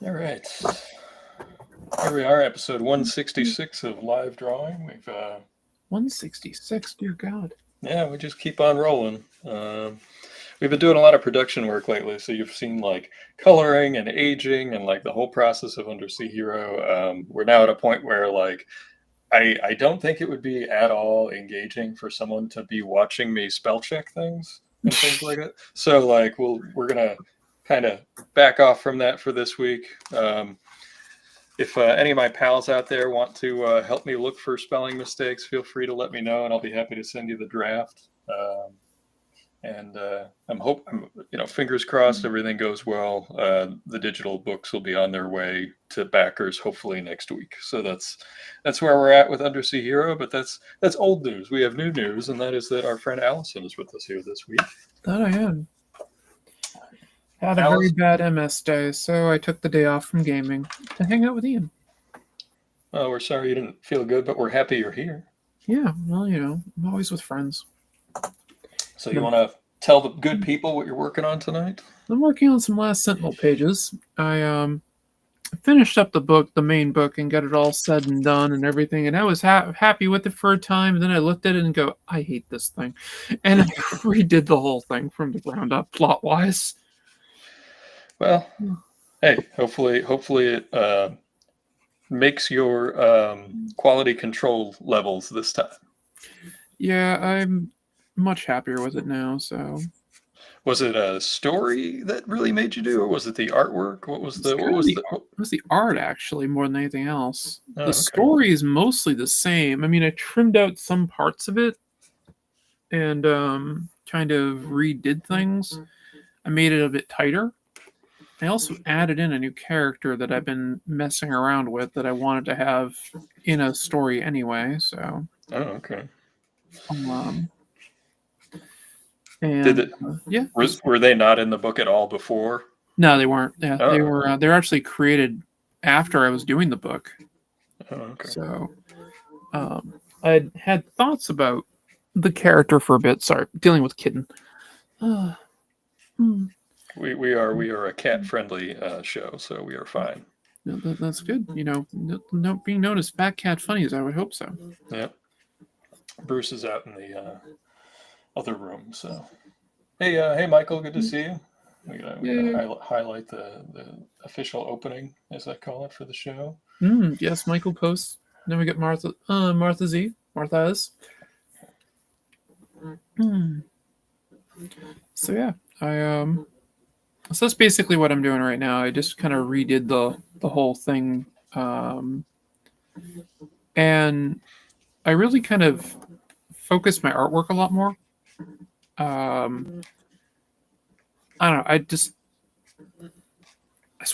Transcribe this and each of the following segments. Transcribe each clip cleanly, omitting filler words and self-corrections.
All right. Here we are, episode 166 of live drawing. 166, dear God. We just keep on rolling. We've been doing a lot of production work lately, so you've seen like coloring and aging and like the whole process of Undersea Hero. We're now at a point where like I don't think it would be at all engaging for someone to be watching me spell check things and things like that. So like we're gonna kind of back off from that for this week. If any of my pals out there want to help me look for spelling mistakes, feel free to let me know, and I'll be happy to send you the draft. And fingers crossed, everything goes well. The digital books will be on their way to backers hopefully next week. So that's where we're at with Undersea Hero. But that's old news. We have new news, and that is that our friend Allison is with us here this week. That I am. Had a very Allison, bad MS day, so I took the day off from gaming to hang out with Ian. oh, we're sorry you didn't feel good, but we're happy you're here. Yeah, well, I'm always with friends. So you want to tell the good people what you're working on tonight? I'm working on some Last Sentinel pages. I finished up the main book, and got it all said and done and everything, and I was happy with it for a time. And then I looked at it and go, I hate this thing, and I redid the whole thing from the ground up, plot wise. Well, hey, hopefully it makes your quality control levels this time. Yeah, I'm much happier with it now. So Was it a story that really made you do, or was it the artwork? What was it was the art actually more than anything else. Oh, The okay. story is mostly the same. I mean, I trimmed out some parts of it and kind of redid things. I made it a bit tighter. I also added in a new character that I've been messing around with that I wanted to have in a story anyway. So, Oh, okay. And yeah, were they not in the book at all before? No, they weren't. Yeah, Oh. they were. They're actually created after I was doing the book. Oh, okay. So, I had thoughts about the character for a bit. Sorry, dealing with kitten. We are a cat friendly show, so we are fine. No, that's good. No, being known as Fat Cat Funnies, I would hope so. Yeah. Bruce is out in the other room, so hey Michael, good to see you. We gotta highlight the official opening, as I call it, for the show. Yes, Michael posts. Then we get Martha Z. Martha S. So yeah, so that's basically what I'm doing right now. I just kind of redid the whole thing, and I really kind of focused my artwork a lot more. I don't know. I just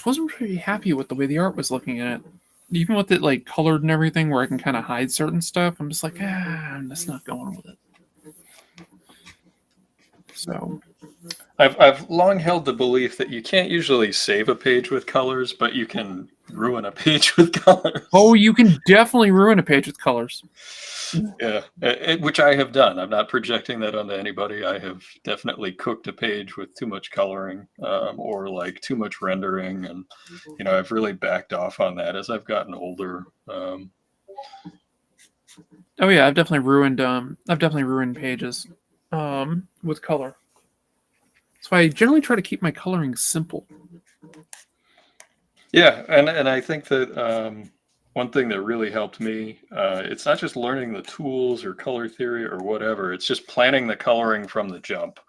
wasn't pretty happy with the way the art was looking at it. Even with it like colored and everything, where I can kind of hide certain stuff, I'm just like, I'm just not going with it. So, I've long held the belief that you can't usually save a page with colors, but you can ruin a page with colors. Oh, you can definitely ruin a page with colors. Yeah, which I have done. I'm not projecting that onto anybody. I have definitely cooked a page with too much coloring or like too much rendering, and I've really backed off on that as I've gotten older. Oh yeah, I've definitely ruined pages with color. So I generally try to keep my coloring simple. Yeah, and I think that one thing that really helped me, it's not just learning the tools or color theory or whatever. It's just planning the coloring from the jump.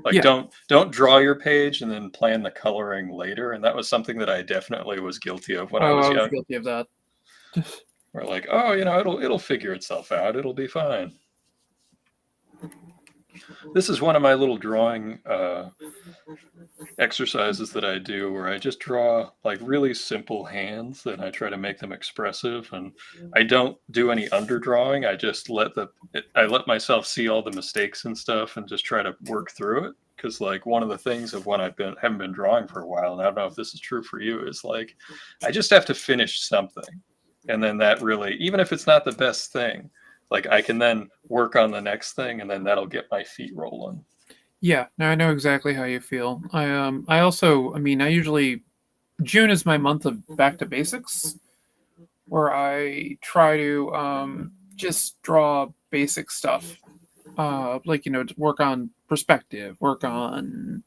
Like don't draw your page and then plan the coloring later. And that was something that I definitely was guilty of when I was young. I was guilty of that. We're like, it'll figure itself out. It'll be fine. This is one of my little drawing exercises that I do where I just draw like really simple hands and I try to make them expressive, and I don't do any underdrawing. I just let myself see all the mistakes and stuff and just try to work through it. Because like one of the things of when haven't been drawing for a while, and I don't know if this is true for you, is like I just have to finish something, and then that really, even if it's not the best thing, like I can then work on the next thing, and then that'll get my feet rolling. Yeah, no, I know exactly how you feel. I usually June is my month of back to basics, where I try to just draw basic stuff, like to work on perspective, work on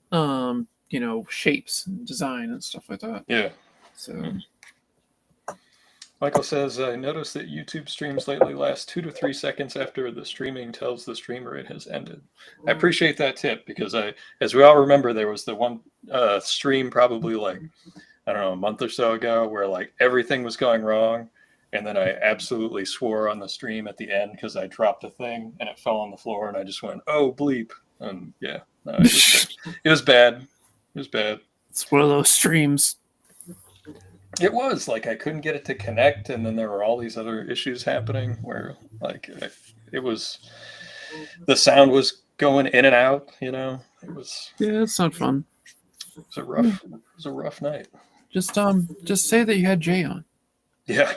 shapes and design and stuff like that. Yeah. So Michael says, I noticed that YouTube streams lately last 2 to 3 seconds after the streaming tells the streamer it has ended. I appreciate that tip because as we all remember, there was the one stream probably like, I don't know, a month or so ago where like everything was going wrong. And then I absolutely swore on the stream at the end because I dropped a thing and it fell on the floor and I just went, oh, bleep. And yeah, no, it was bad. It was bad. It's one of those streams. It was like I couldn't get it to connect, and then there were all these other issues happening where like it was the sound was going in and out. It was it's not fun. It was a rough night. Just say that you had Jay on. Yeah.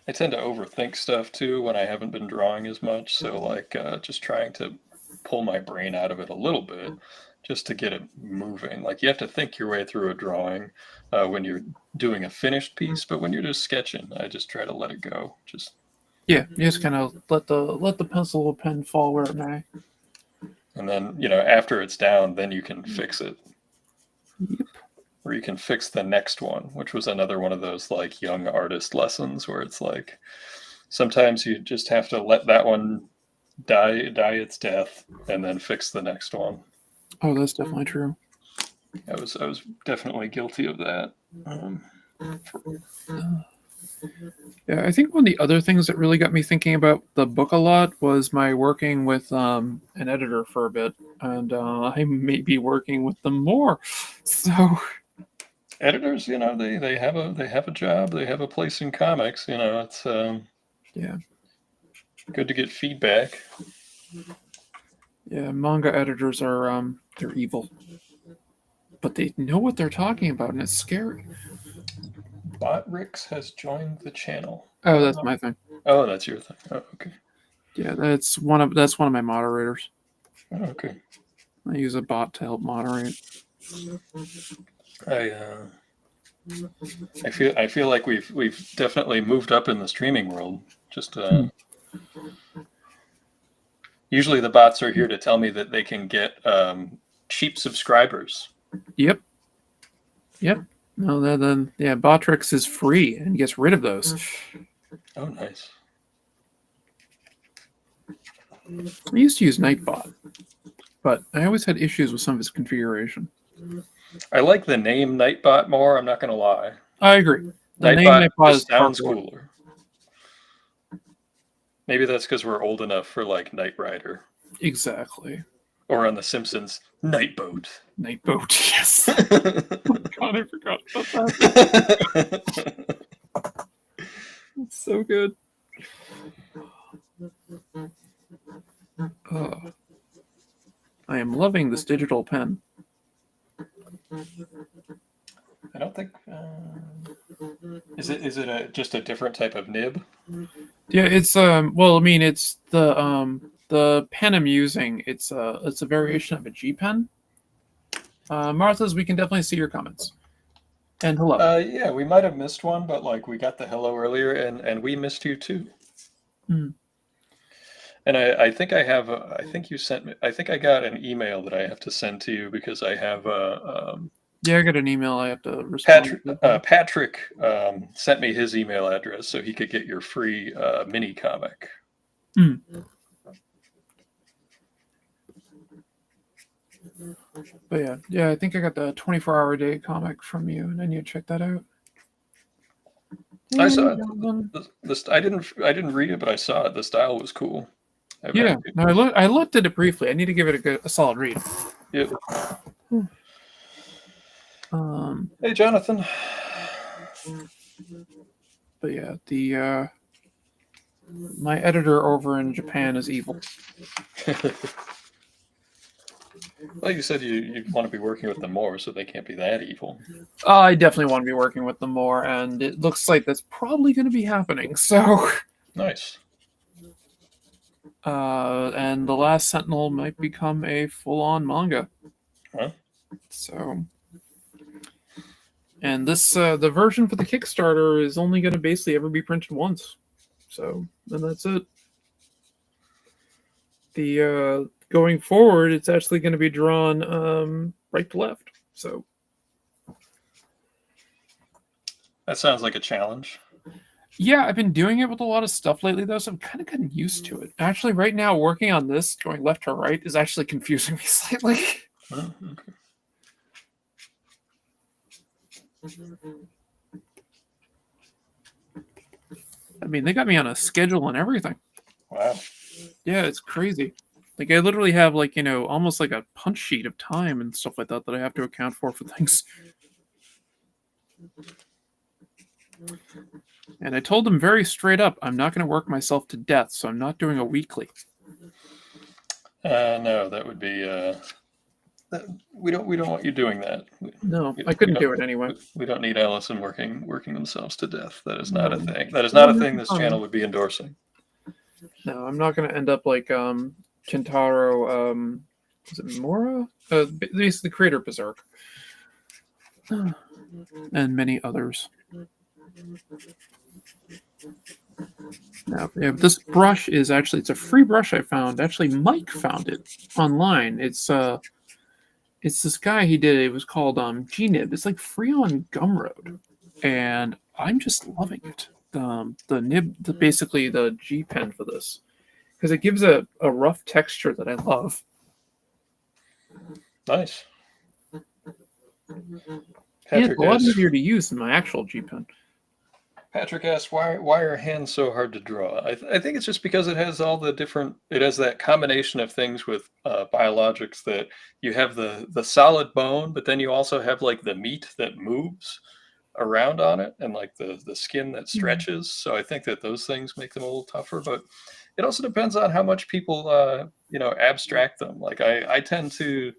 I tend to overthink stuff too when I haven't been drawing as much. So like just trying to pull my brain out of it a little bit just to get it moving. Like you have to think your way through a drawing when you're doing a finished piece, but when you're just sketching, I just try to let it go. You just kind of let the pencil or pen fall where it may. And then, after it's down, then you can fix it. Yep. Or you can fix the next one, which was another one of those like young artist lessons where it's like sometimes you just have to let that one die its death and then fix the next one. Oh, that's definitely true. I was definitely guilty of that. Yeah, I think one of the other things that really got me thinking about the book a lot was my working with an editor for a bit, and I may be working with them more. So editors, they have a job, they have a place in comics. It's good to get feedback. Yeah, manga editors are they're evil, but they know what they're talking about, and it's scary. Botrix has joined the channel. Oh, that's my thing. Oh, that's your thing. Oh, okay. Yeah, that's one of my moderators. Oh, okay. I use a bot to help moderate. I feel like we've definitely moved up in the streaming world. Just usually the bots are here to tell me that they can get cheap subscribers. Yep. No, then Botrix is free and gets rid of those. Oh, nice. I used to use Nightbot, but I always had issues with some of his configuration. I like the name Nightbot more. I'm not going to lie. I agree. The name Nightbot sounds cooler. Maybe that's because we're old enough for like Knight Rider. Exactly. Or on The Simpsons, Nightboat. Nightboat, yes. Oh God, I forgot about that. It's so good. I am loving this digital pen. I don't think. Is it just a different type of nib? Yeah, it's well, I mean, it's the pen I'm using. It's a variation of a G pen. Martha's, we can definitely see your comments. And hello. Yeah, we might have missed one, but like we got the hello earlier, and we missed you too. And I think I have. I think you sent me. I think I got an email that I have to send to you because I have a. Yeah, I got an email. I have to respond. Patrick sent me his email address so he could get your free mini comic. But yeah, I think I got the 24-hour-a-day comic from you, and I need to check that out. I saw it. I didn't read it, but I saw it. The style was cool. Yeah, no, I looked at it briefly. I need to give it a solid read. Yep. Hey, Jonathan. But yeah, my editor over in Japan is evil. Well, you said you want to be working with them more, so they can't be that evil. I definitely want to be working with them more, and it looks like that's probably going to be happening. So nice. And The Last Sentinel might become a full-on manga. Huh? So, and this the version for the Kickstarter is only going to basically ever be printed once. So, and that's it. The going forward, it's actually going to be drawn right to left. So, That sounds like a challenge. yeah, I've been doing it with a lot of stuff lately, though, so I'm kind of getting used to it. Actually, right now, working on this, going left to right, is actually confusing me slightly. Oh, okay. I mean, they got me on a schedule and everything. Wow. Yeah, it's crazy. Like, I literally have, like, almost like a punch sheet of time and stuff like that that I have to account for things. And I told them very straight up, I'm not going to work myself to death, so I'm not doing a weekly. No, that would be. We don't want you doing that. No, I couldn't do it anyway. We don't need Allison working themselves to death. That is not a No. thing. That is not a thing this channel would be endorsing. No, I'm not going to end up like Kentaro. Is it Mora? He's the creator of Berserk, and many others. Now, yeah, this brush is actually it's a free brush I found. Actually, Mike found it online. It's this guy he did. It was called Gnib. It's like free on Gumroad, and I'm just loving it. The nib, basically the G pen for this, because it gives a rough texture that I love. Nice. And it's a lot easier to use than my actual G pen. Patrick asks, why are hands so hard to draw? I think it's just because it has all the different, it has that combination of things with biologics that you have the solid bone, but then you also have like the meat that moves around on it and like the skin that stretches. So I think that those things make them a little tougher, but it also depends on how much people, abstract them. Like I tend to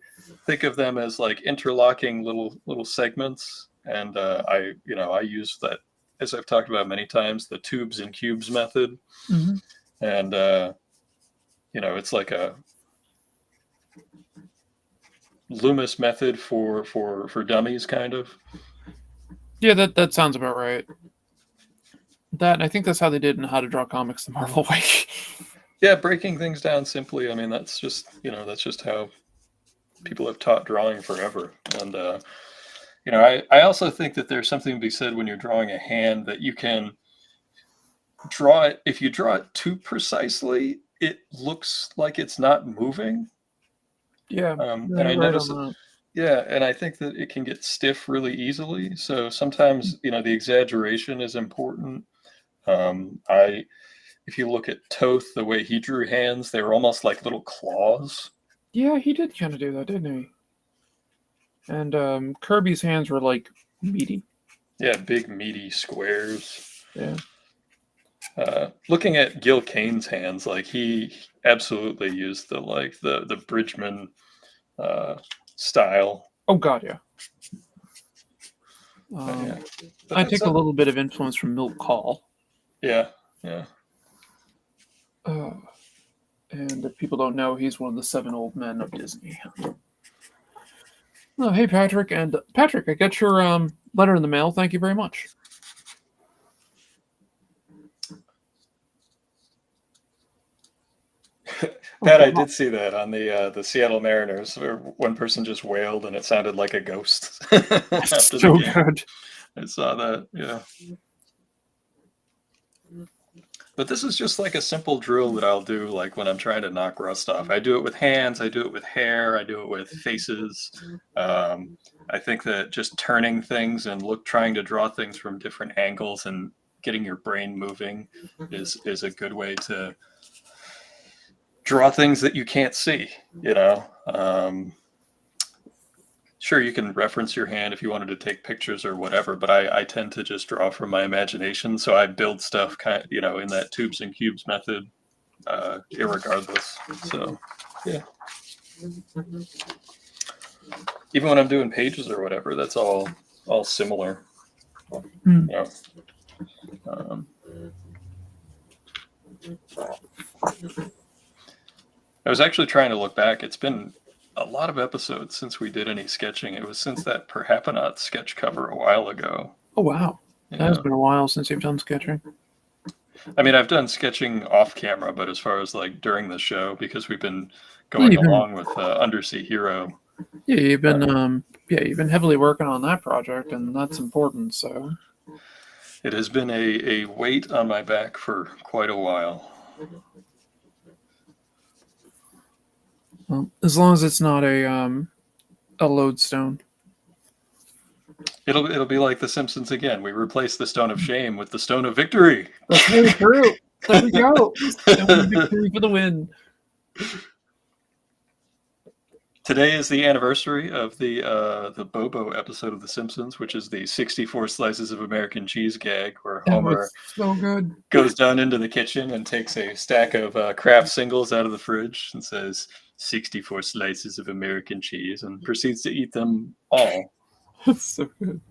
think of them as like interlocking little segments. And I use that, as I've talked about many times, the tubes and cubes method. Mm-hmm. And, it's like a Loomis method for dummies, kind of. Yeah, that sounds about right. I think that's how they did in How to Draw Comics the Marvel way. Yeah, breaking things down simply. I mean, that's just how people have taught drawing forever. And, I also think that there's something to be said when you're drawing a hand that you can draw it. If you draw it too precisely, it looks like it's not moving. Yeah. And I noticed that. Yeah, and I think that it can get stiff really easily. So sometimes, the exaggeration is important. If you look at Toth, the way he drew hands, they were almost like little claws. Yeah, he did kind of do that, didn't he? And Kirby's hands were like meaty. Yeah, big meaty squares. Yeah. Looking at Gil Kane's hands, like he absolutely used the Bridgman style. Oh God, yeah. Yeah. I take a little bit of influence from Milt Kahl. Yeah. And if people don't know, he's one of the 7 old men of Disney. Oh, hey, Patrick. And Patrick, I got your letter in the mail. Thank you very much. Pat, I did see that on the Seattle Mariners, where one person just wailed and it sounded like a ghost. After so the game. good. I saw that, yeah. But this is just like a simple drill that I'll do like when I'm trying to knock rust off. I do it with hands, I do it with hair, I do it with faces. I think that just turning things and trying to draw things from different angles and getting your brain moving is a good way to draw things that you can't see, Sure, you can reference your hand if you wanted to take pictures or whatever, but I tend to just draw from my imagination. So I build stuff in that tubes and cubes method, irregardless. So, yeah. Even when I'm doing pages or whatever, that's all similar. I was actually trying to look back. It's been a lot of episodes since we did any sketching. It was since that Perhapanot sketch cover a while ago. Oh wow, that has Yeah. been a while since you've done sketching. I mean, I've done sketching off camera, but as far as like during the show, because we've been Well, going you've been, along with Undersea Hero. you've been heavily working on that project, and that's important. So It has been a weight on my back for quite a while. well, as long as it's not a lodestone. It'll be like The Simpsons again. We replace the Stone of Shame with the Stone of Victory. That's very true. There we go. Stone victory for the win. Today is the anniversary of the Bobo episode of The Simpsons, which is the 64 slices of American cheese gag, where That Homer was so good. goes down into the kitchen and takes a stack of Kraft singles out of the fridge and says 64 slices of American cheese and proceeds to eat them all. That's so good.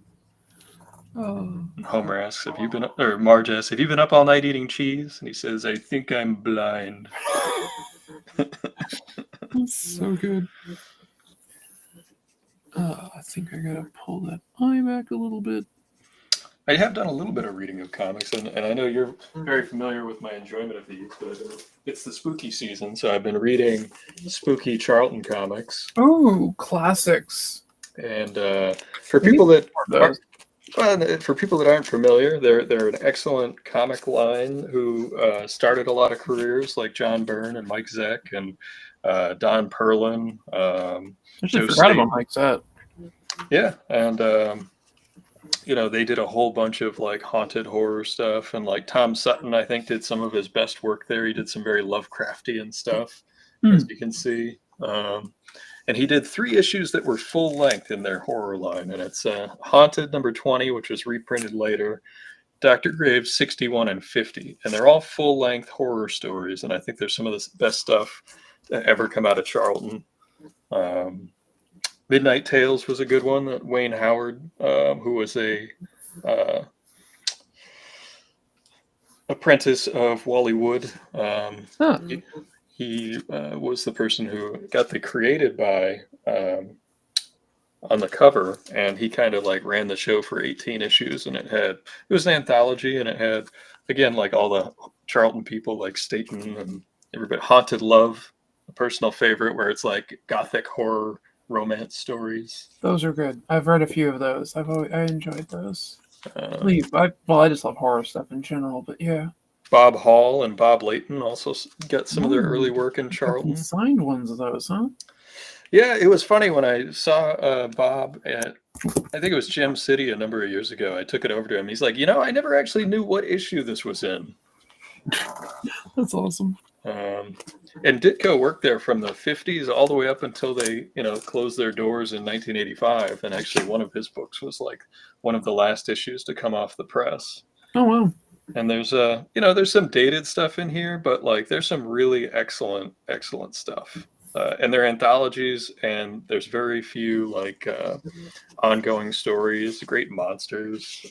Oh, And Homer asks, "Have you been up?" Or Marge asks, "Have you been up all night eating cheese?" And he says, "I think I'm blind." that's so good. I think I gotta pull that eye back a little bit. I have done a little bit of reading of comics, and I know you're very familiar with my enjoyment of these, but it's the spooky season, so I've been reading spooky Charlton comics. Oh, classics. And for people that Those. for people that aren't familiar, they're an excellent comic line who started a lot of careers, like John Byrne and Mike Zeck and Don Perlin. Actually, Joe forgot about Staten. Mike Zett. Yeah, and they did a whole bunch of like haunted horror stuff, and like Tom Sutton, I think, did some of his best work there. He did some very Lovecraftian stuff, as you can see. And he did 3 issues that were full length in their horror line, and it's Haunted number 20, which was reprinted later, Dr. Graves 61 and 50, and they're all full length horror stories. And I think there's some of the best stuff that ever come out of Charlton. Midnight Tales was a good one that Wayne Howard, who was a apprentice of Wally Wood. Huh. He was the person who got the created by on the cover, and he kind of like ran the show for 18 issues, and it was an anthology, and it had, again, like all the Charlton people like Staten and everybody. Haunted Love, a personal favorite, where it's like gothic horror romance stories. Those are good. I've read a few of those. I enjoyed those. Uh, I just love horror stuff in general, but yeah. Bob Hall and Bob Layton also got some of their Ooh, early work in Charlton. Signed ones of those, huh? Yeah, it was funny when I saw Bob at, I think it was Gem City a number of years ago. I took it over to him. He's like, I never actually knew what issue this was in. That's awesome. And Ditko worked there from the 50s all the way up until they, closed their doors in 1985. And actually, one of his books was like one of the last issues to come off the press. Oh wow. And there's there's some dated stuff in here, but like there's some really excellent stuff. And they're anthologies, and there's very few like ongoing stories, great monsters.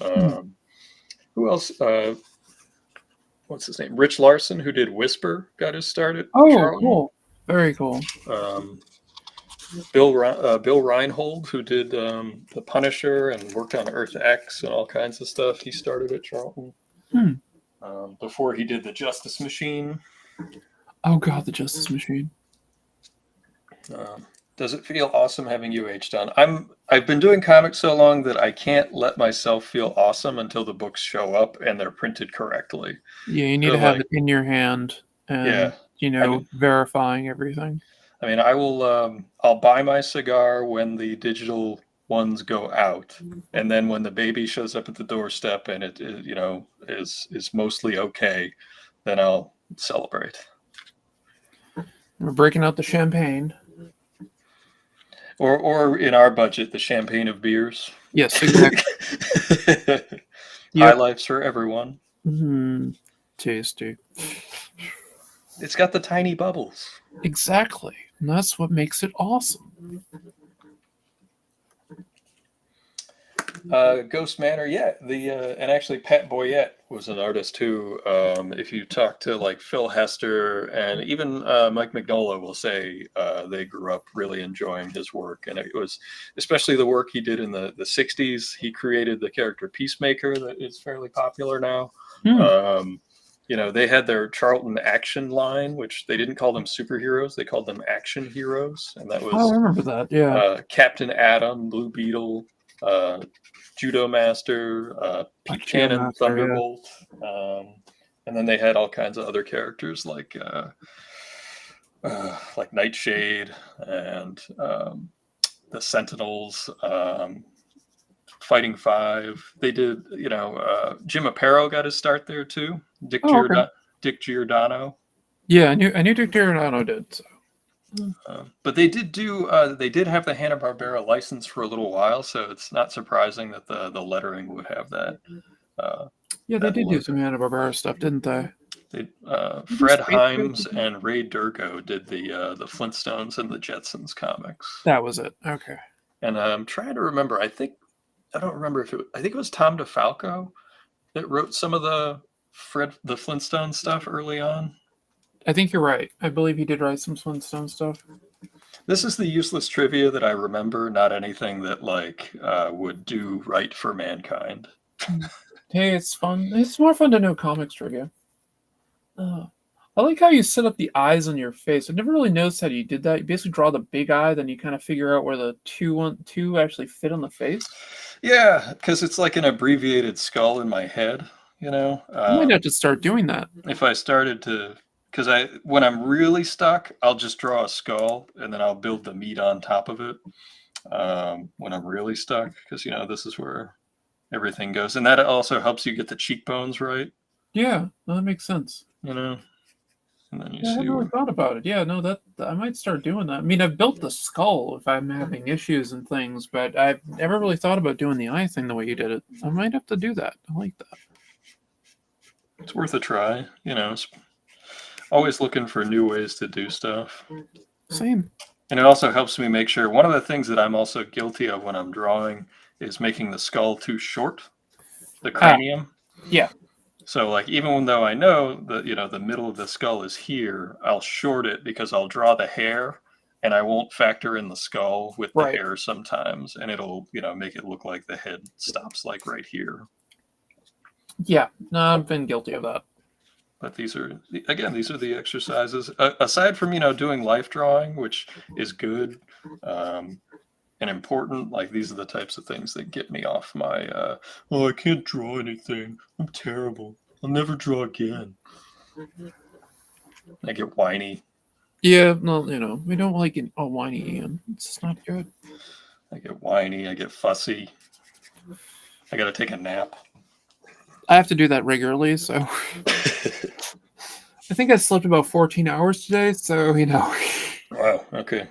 Who else? What's his name? Rich Larson, who did Whisper, got his start at Charlton. Cool. Very cool. Bill Reinhold, who did The Punisher and worked on Earth X and all kinds of stuff. He started at Charlton. Before he did The Justice Machine. Oh god, The Justice Machine. Does it feel awesome having UH done? I've been doing comics so long that I can't let myself feel awesome until the books show up and they're printed correctly. Yeah, you need to have it in your hand and verifying everything. I mean, I will I'll buy my cigar when the digital ones go out, and then when the baby shows up at the doorstep and it is mostly okay, then I'll celebrate. We're breaking out the champagne. Or in our budget, the champagne of beers. Yes, exactly. High lifes for everyone. Tasty. It's got the tiny bubbles. Exactly. And that's what makes it awesome. Ghost Manor, yeah. And actually Pat Boyette was an artist too. If you talk to like Phil Hester and even Mike Mignola will say they grew up really enjoying his work, and it was especially the work he did in the '60s. He created the character Peacemaker that is fairly popular now. Hmm. They had their Charlton Action line, which they didn't call them superheroes; they called them action heroes, and that Oh, I was remember that. Yeah. Captain Atom, Blue Beetle, uh, Judo Master, Pete Judo Cannon, Master, yeah. Thunderbolt, and then they had all kinds of other characters like Nightshade and the Sentinels, Fighting Five. They did, Jim Aparo got his start there too. Oh, okay. Dick Giordano. Yeah, I knew Dick Giordano did. So. But they did have the Hanna-Barbera license for a little while, so it's not surprising that the lettering would have that. Yeah, they that did do look. some Hanna-Barbera stuff, didn't they? Fred Himes and Ray Durko did the Flintstones and the Jetsons comics. That was it. Okay. And I'm trying to remember. I don't remember I think it was Tom DeFalco that wrote some of the Flintstone stuff early on. I think you're right. I believe he did write some Flintstone stuff. This is the useless trivia that I remember, not anything that would do right for mankind. Hey, it's fun. It's more fun to know comics trivia. I like how you set up the eyes on your face. I never really noticed how you did that. You basically draw the big eye, then you kind of figure out where the two actually fit on the face. Yeah, because it's like an abbreviated skull in my head. I might have to start doing that. If I started to, because when I'm really stuck, I'll just draw a skull and then I'll build the meat on top of it. When I'm really stuck, because this is where everything goes, and that also helps you get the cheekbones right. Yeah, no, that makes sense. And then you I see. haven't really thought about it. Yeah, no, that I might start doing that. I mean, I've built the skull if I'm having issues and things, but I've never really thought about doing the eye thing the way you did it. I might have to do that. I like that. It's worth a try. It's always looking for new ways to do stuff. Same. And it also helps me make sure. One of the things that I'm also guilty of when I'm drawing is making the skull too short, the cranium. Yeah. So even though I know that the middle of the skull is here, I'll short it because I'll draw the hair and I won't factor in the skull with the hair sometimes, and it'll make it look like the head stops right here. Yeah, no, I've been guilty of that. But these are the exercises. Aside from doing life drawing, which is good and important, these are the types of things that get me off my I can't draw anything, I'm terrible, I'll never draw again. I get whiny. Yeah, no, we don't like it all whiny, Ian. It's just not good. I get whiny, I get fussy, I gotta take a nap. I have to do that regularly, so I think I slept about 14 hours today, so Wow, okay.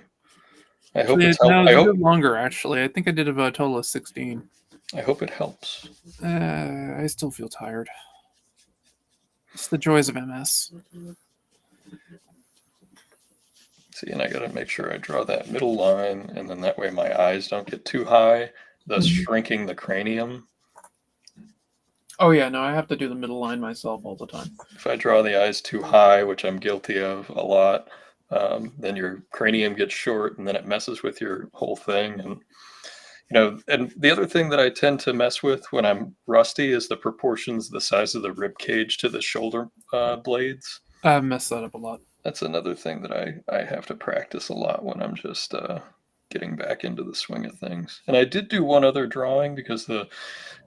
I hope it's no, a bit longer actually. I think I did about a total of 16. I hope it helps. I still feel tired. It's the joys of MS. See, and I gotta make sure I draw that middle line, and then that way my eyes don't get too high, thus shrinking the cranium. Oh yeah, no, I have to do the middle line myself all the time. If I draw the eyes too high, which I'm guilty of a lot, then your cranium gets short, and then it messes with your whole thing. And and the other thing that I tend to mess with when I'm rusty is the proportions, the size of the rib cage to the shoulder blades. I've messed that up a lot. That's another thing that I have to practice a lot when I'm just getting back into the swing of things. And I did do one other drawing because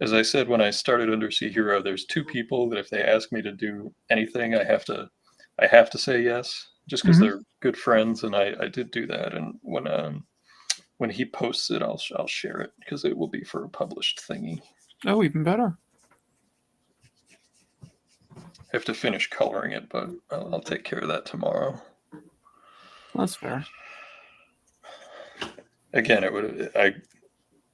as I said, when I started Undersea Hero, there's two people that if they ask me to do anything, I have to say yes, just because they're good friends. And I did do that. And when he posts it, I'll share it because it will be for a published thingy. Oh, even better. I have to finish coloring it, but I'll take care of that tomorrow. That's fair. Again, I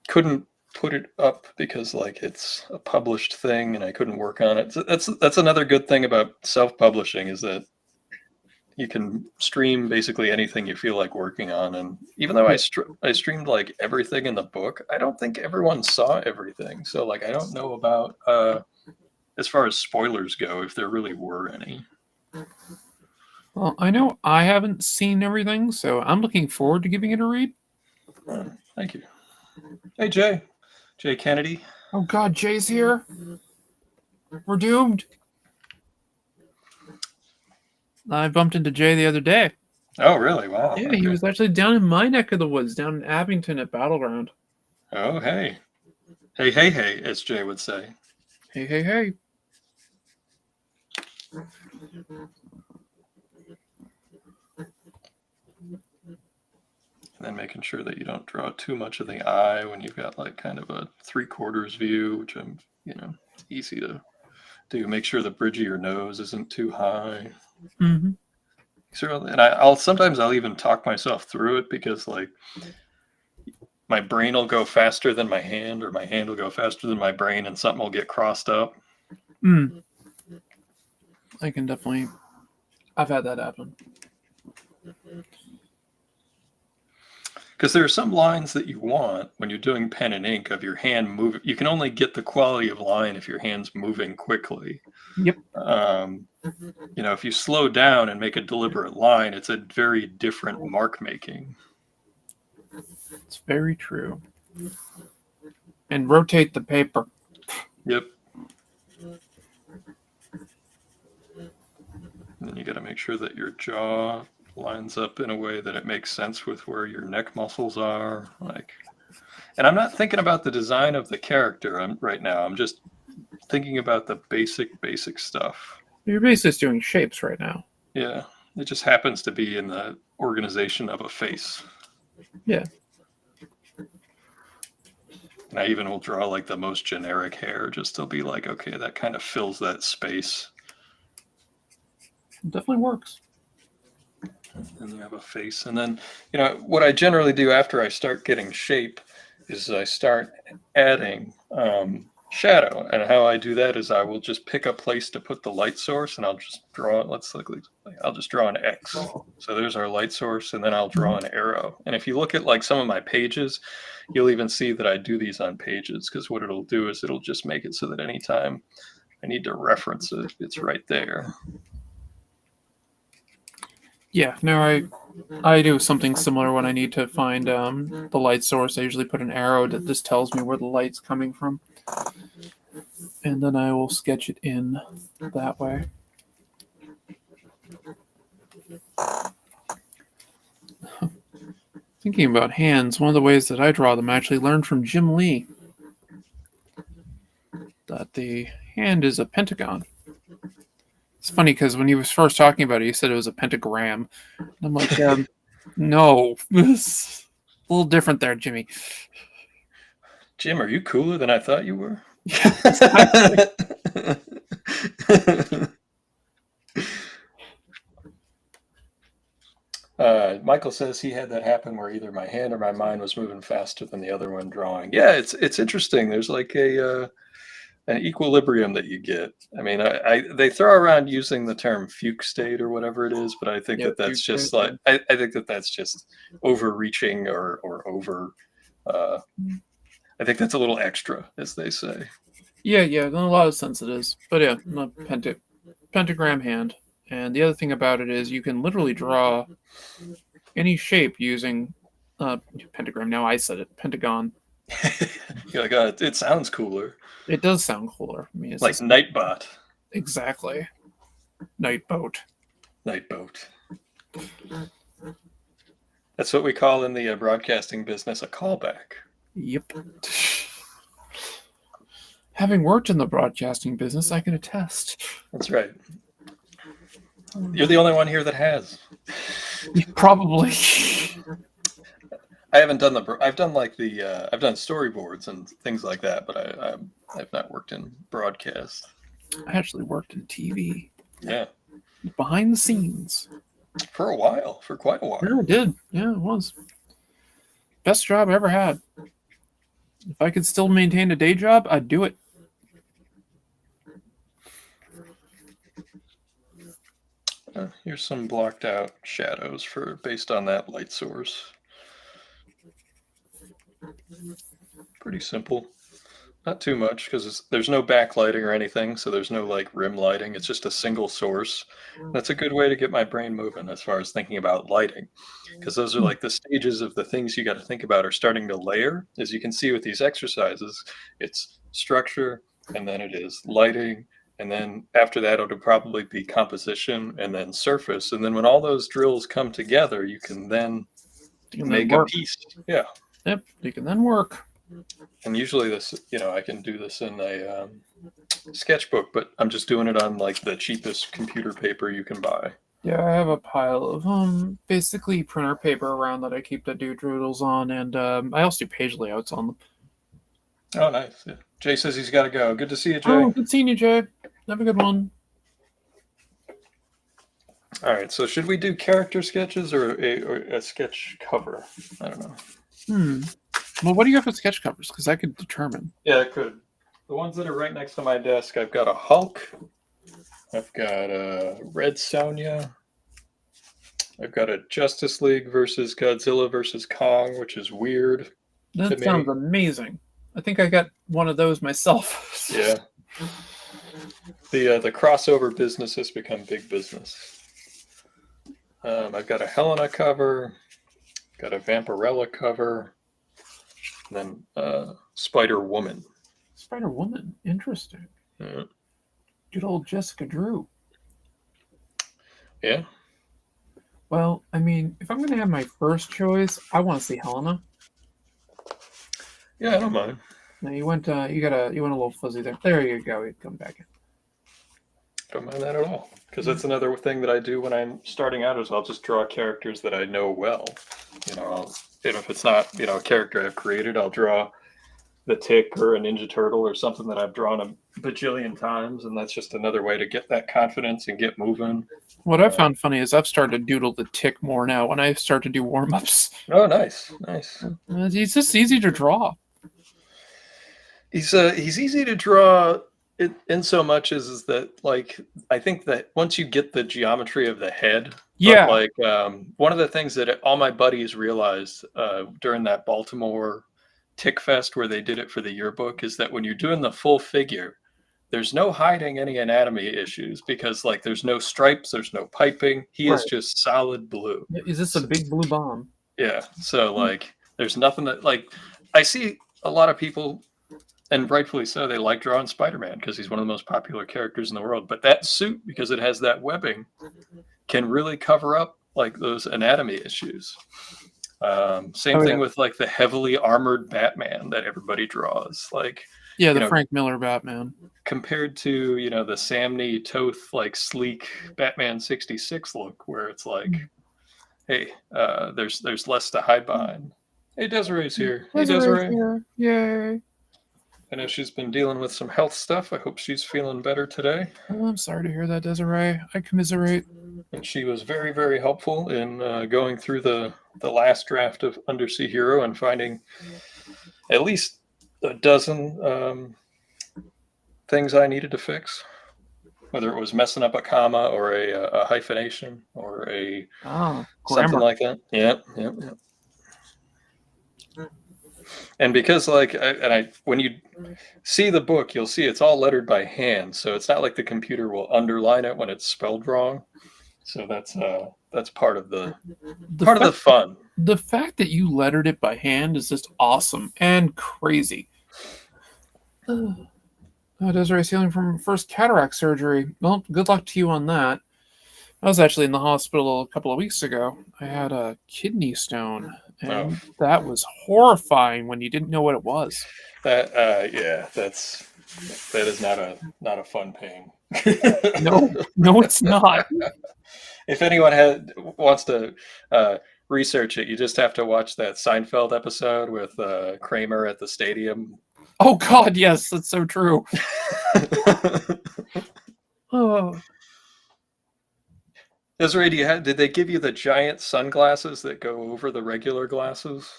couldn't put it up because it's a published thing and I couldn't work on it. So that's another good thing about self-publishing is that you can stream basically anything you feel like working on. And even though I streamed like everything in the book, I don't think everyone saw everything. So like I don't know about as far as spoilers go, if there really were any. Well, I know I haven't seen everything, so I'm looking forward to giving it a read. Thank you. Hey Jay Kennedy. Oh God, Jay's here. We're doomed. I bumped into Jay the other day. Oh really? Wow. Yeah, Okay. he was actually down in my neck of the woods, down in Abington at Battleground. Oh hey. Hey, as Jay would say. Hey. And then making sure that you don't draw too much of the eye when you've got like kind of a 3/4 view, which I'm, it's easy to do. Make sure the bridge of your nose isn't too high. Mm-hmm. And I'll even talk myself through it because like my brain will go faster than my hand, or my hand will go faster than my brain, and something will get crossed up. I can definitely. I've had that happen. Because there are some lines that you want when you're doing pen and ink of your hand move. You can only get the quality of line if your hand's moving quickly. Yep. If you slow down and make a deliberate line, it's a very different mark making. It's very true. And rotate the paper. Yep. And then you got to make sure that your jaw lines up in a way that it makes sense with where your neck muscles are. And I'm not thinking about the design of the character right now. I'm just thinking about the basic stuff. You're basically doing shapes right now. Yeah. It just happens to be in the organization of a face. Yeah. And I even will draw like the most generic hair just to be like, okay, that kind of fills that space. It definitely works. And you have a face. And then, what I generally do after I start getting shape is I start adding shadow. And how I do that is I will just pick a place to put the light source, and I'll just draw it. I'll just draw an X. So there's our light source, and then I'll draw an arrow. And if you look at like some of my pages, you'll even see that I do these on pages, because what it'll do is it'll just make it so that anytime I need to reference it, it's right there. Yeah, no, I do something similar when I need to find the light source. I usually put an arrow that just tells me where the light's coming from. And then I will sketch it in that way. Thinking about hands, one of the ways that I draw them I actually learned from Jim Lee. That the hand is a pentagon. It's funny because when he was first talking about it, he said it was a pentagram. And I'm like, no, it's a little different there, Jimmy. Jim, are you cooler than I thought you were? Michael says he had that happen where either my hand or my mind was moving faster than the other one drawing. Yeah, it's interesting. There's like an equilibrium that you get. I mean, they throw around using the term fugue state or whatever it is, but I think that's just state, like I think that's just overreaching or over. I think that's a little extra, as they say. Yeah, in a lot of sense it is. But yeah, pentagram hand. And the other thing about it is you can literally draw any shape using pentagram. Now I said it, pentagon. You're like, it sounds cooler. It does sound cooler. I mean, it's like Nightbot. Exactly. Nightboat. That's what we call in the broadcasting business a callback. Yep. Having worked in the broadcasting business, I can attest. That's right. You're the only one here that has. Probably. I haven't done I've done storyboards and things like that, but I've not worked in broadcast. I actually worked in TV. Yeah. Behind the scenes. For quite a while. Yeah, I did. Yeah, it was. Best job I ever had. If I could still maintain a day job, I'd do it. Here's some blocked out shadows based on that light source. Pretty simple. Not too much because there's no backlighting or anything, so there's no like rim lighting. It's just a single source. That's a good way to get my brain moving as far as thinking about lighting, because those are like the stages of the things you got to think about are starting to layer. As you can see with these exercises, it's structure, and then it is lighting, and then after that it'll probably be composition, and then surface. And then when all those drills come together, you can then You can then make a work. piece. Yeah. Yep, you can then work. And usually this, I can do this in a sketchbook, but I'm just doing it on like the cheapest computer paper you can buy. Yeah, I have a pile of basically printer paper around that I keep the doodles on, and I also do page layouts on them. Oh, nice. Yeah. Jay says he's got to go. Good to see you, Jay. Oh, good seeing you, Jay. Have a good one. All right, so should we do character sketches or a sketch cover? I don't know. Well, what do you have for sketch covers? Because I could determine. Yeah, I could. The ones that are right next to my desk, I've got a Hulk. I've got a Red Sonja. I've got a Justice League versus Godzilla versus Kong, which is weird. That sounds amazing. I think I got one of those myself. Yeah. The crossover business has become big business. I've got a Helena cover, got a Vampirella cover, and then Spider Woman. Spider Woman, interesting. Yeah. Good old Jessica Drew. Yeah. Well, I mean, if I'm going to have my first choice, I want to see Helena. Yeah, I don't mind. No, you went a little fuzzy there. There you go. You'd come back in. Don't mind that at all, because that's another thing that I do when I'm starting out. Is I'll just draw characters that I know well. If it's not a character I've created, I'll draw the Tick or a Ninja Turtle or something that I've drawn a bajillion times, and that's just another way to get that confidence and get moving. What I found funny is I've started to doodle the Tick more now when I start to do warm-ups. Oh, nice. He's just easy to draw. He's easy to draw in so much as that, like, I think that once you get the geometry of the head, yeah, like one of the things that all my buddies realized during that Baltimore Tick Fest where they did it for the yearbook is that when you're doing the full figure, there's no hiding any anatomy issues because like there's no stripes, there's no piping. He is just solid blue. Is this a big blue bomb? Yeah. So like there's nothing that like I see a lot of people, and rightfully so, they like drawing Spider-Man because he's one of the most popular characters in the world. But that suit, because it has that webbing, can really cover up like those anatomy issues. Same thing with like the heavily armored Batman that everybody draws. Like the Frank Miller Batman. Compared to, the Samney Toth like sleek Batman 66 look where it's like, hey, there's less to hide behind. Hey, Desiree's here. Hey, Desiree. Here. Yay. I know she's been dealing with some health stuff. I hope she's feeling better today. Oh, I'm sorry to hear that, Desiree. I commiserate. And she was very, very helpful in going through the last draft of Undersea Hero and finding at least a dozen things I needed to fix. Whether it was messing up a comma or a hyphenation or something like that. Yep. And because when you see the book, you'll see it's all lettered by hand, so it's not like the computer will underline it when it's spelled wrong. So that's part of the fun. The fact that you lettered it by hand is just awesome and crazy. Desiree healing from first cataract surgery. Well, good luck to you on that. I was actually in the hospital a couple of weeks ago. I had a kidney stone, and that was horrifying when you didn't know what it was. That is not a fun pain. No, it's not. If anyone wants to research it, you just have to watch that Seinfeld episode with Kramer at the stadium. Oh God, yes, that's so true. Oh. Desiree, did they give you the giant sunglasses that go over the regular glasses?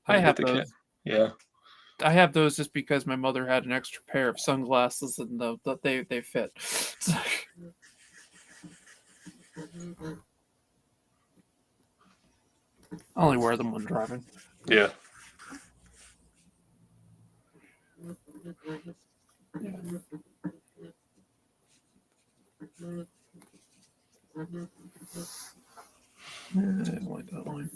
I have those. Yeah. I have those just because my mother had an extra pair of sunglasses and they fit. I only wear them when driving. Yeah. I like that line.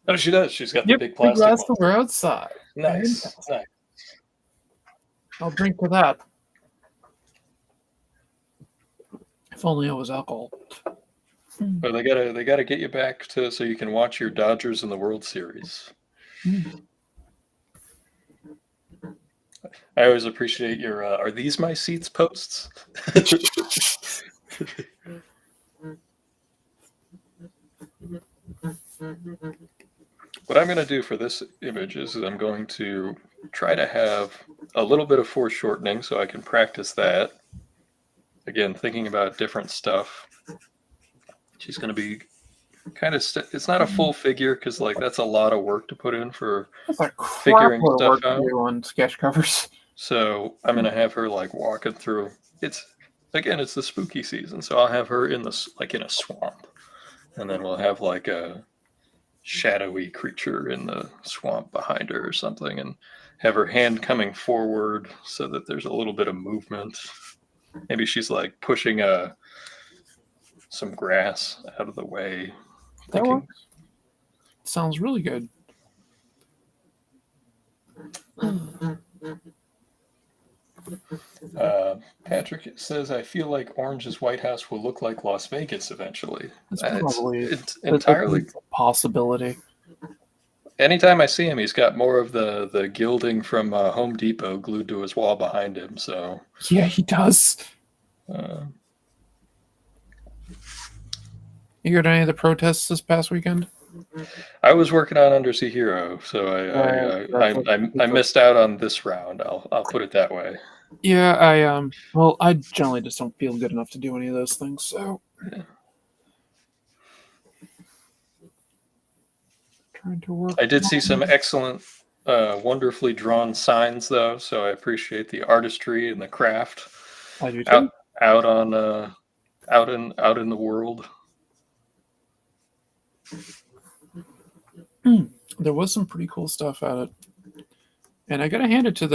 Oh, she does. She's got the Yep, big big plastic glass one. to wear outside. Nice. Fantastic. Nice. I'll drink to that. If only it was alcohol. But they gotta get you back to so you can watch your Dodgers in the World Series. I always appreciate your "Are these my seats?" posts. What I'm going to do for this image is I'm going to try to have a little bit of foreshortening so I can practice that. Again, thinking about different stuff. She's going to be kind of, it's not a full figure because like that's a lot of work to put in for That's a crap figuring load of stuff work to out. do on sketch covers. So I'm going to have her like walking through. It's the spooky season, so I'll have her in in a swamp, and then we'll have like a shadowy creature in the swamp behind her or something, and have her hand coming forward so that there's a little bit of movement. Maybe she's like pushing some grass out of the way. That works. Sounds really good. Patrick says, I feel like Orange's White House will look like Las Vegas eventually. That's probably it's entirely a possibility. Anytime I see him, he's got more of the gilding from Home Depot glued to his wall behind him. So yeah, he does. You heard any of the protests this past weekend? I was working on Undersea Hero, so I missed out on this round. I'll put it that way. Yeah, I generally just don't feel good enough to do any of those things. So yeah. Trying to work. I did see some excellent, wonderfully drawn signs though, so I appreciate the artistry and the craft. I do too. Out in the world. There was some pretty cool stuff at it. And I gotta hand it to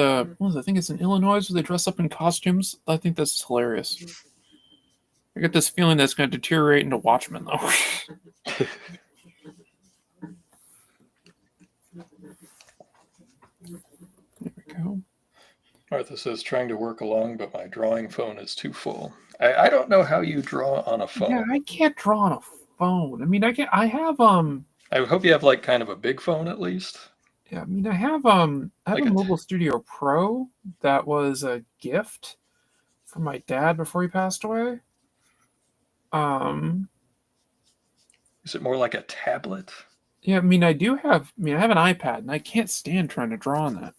I think it's in Illinois where they dress up in costumes. I think this is hilarious. I get this feeling that's going to deteriorate into Watchmen, though. There we go. Martha says, trying to work along, but my drawing phone is too full. I don't know how you draw on a phone. Yeah, I can't draw on a phone. I mean, I have I hope you have like kind of a big phone at least. Yeah, I mean, I have a Mobile Studio Pro that was a gift from my dad before he passed away. Is it more like a tablet? Yeah, I mean, I have an iPad, and I can't stand trying to draw on that.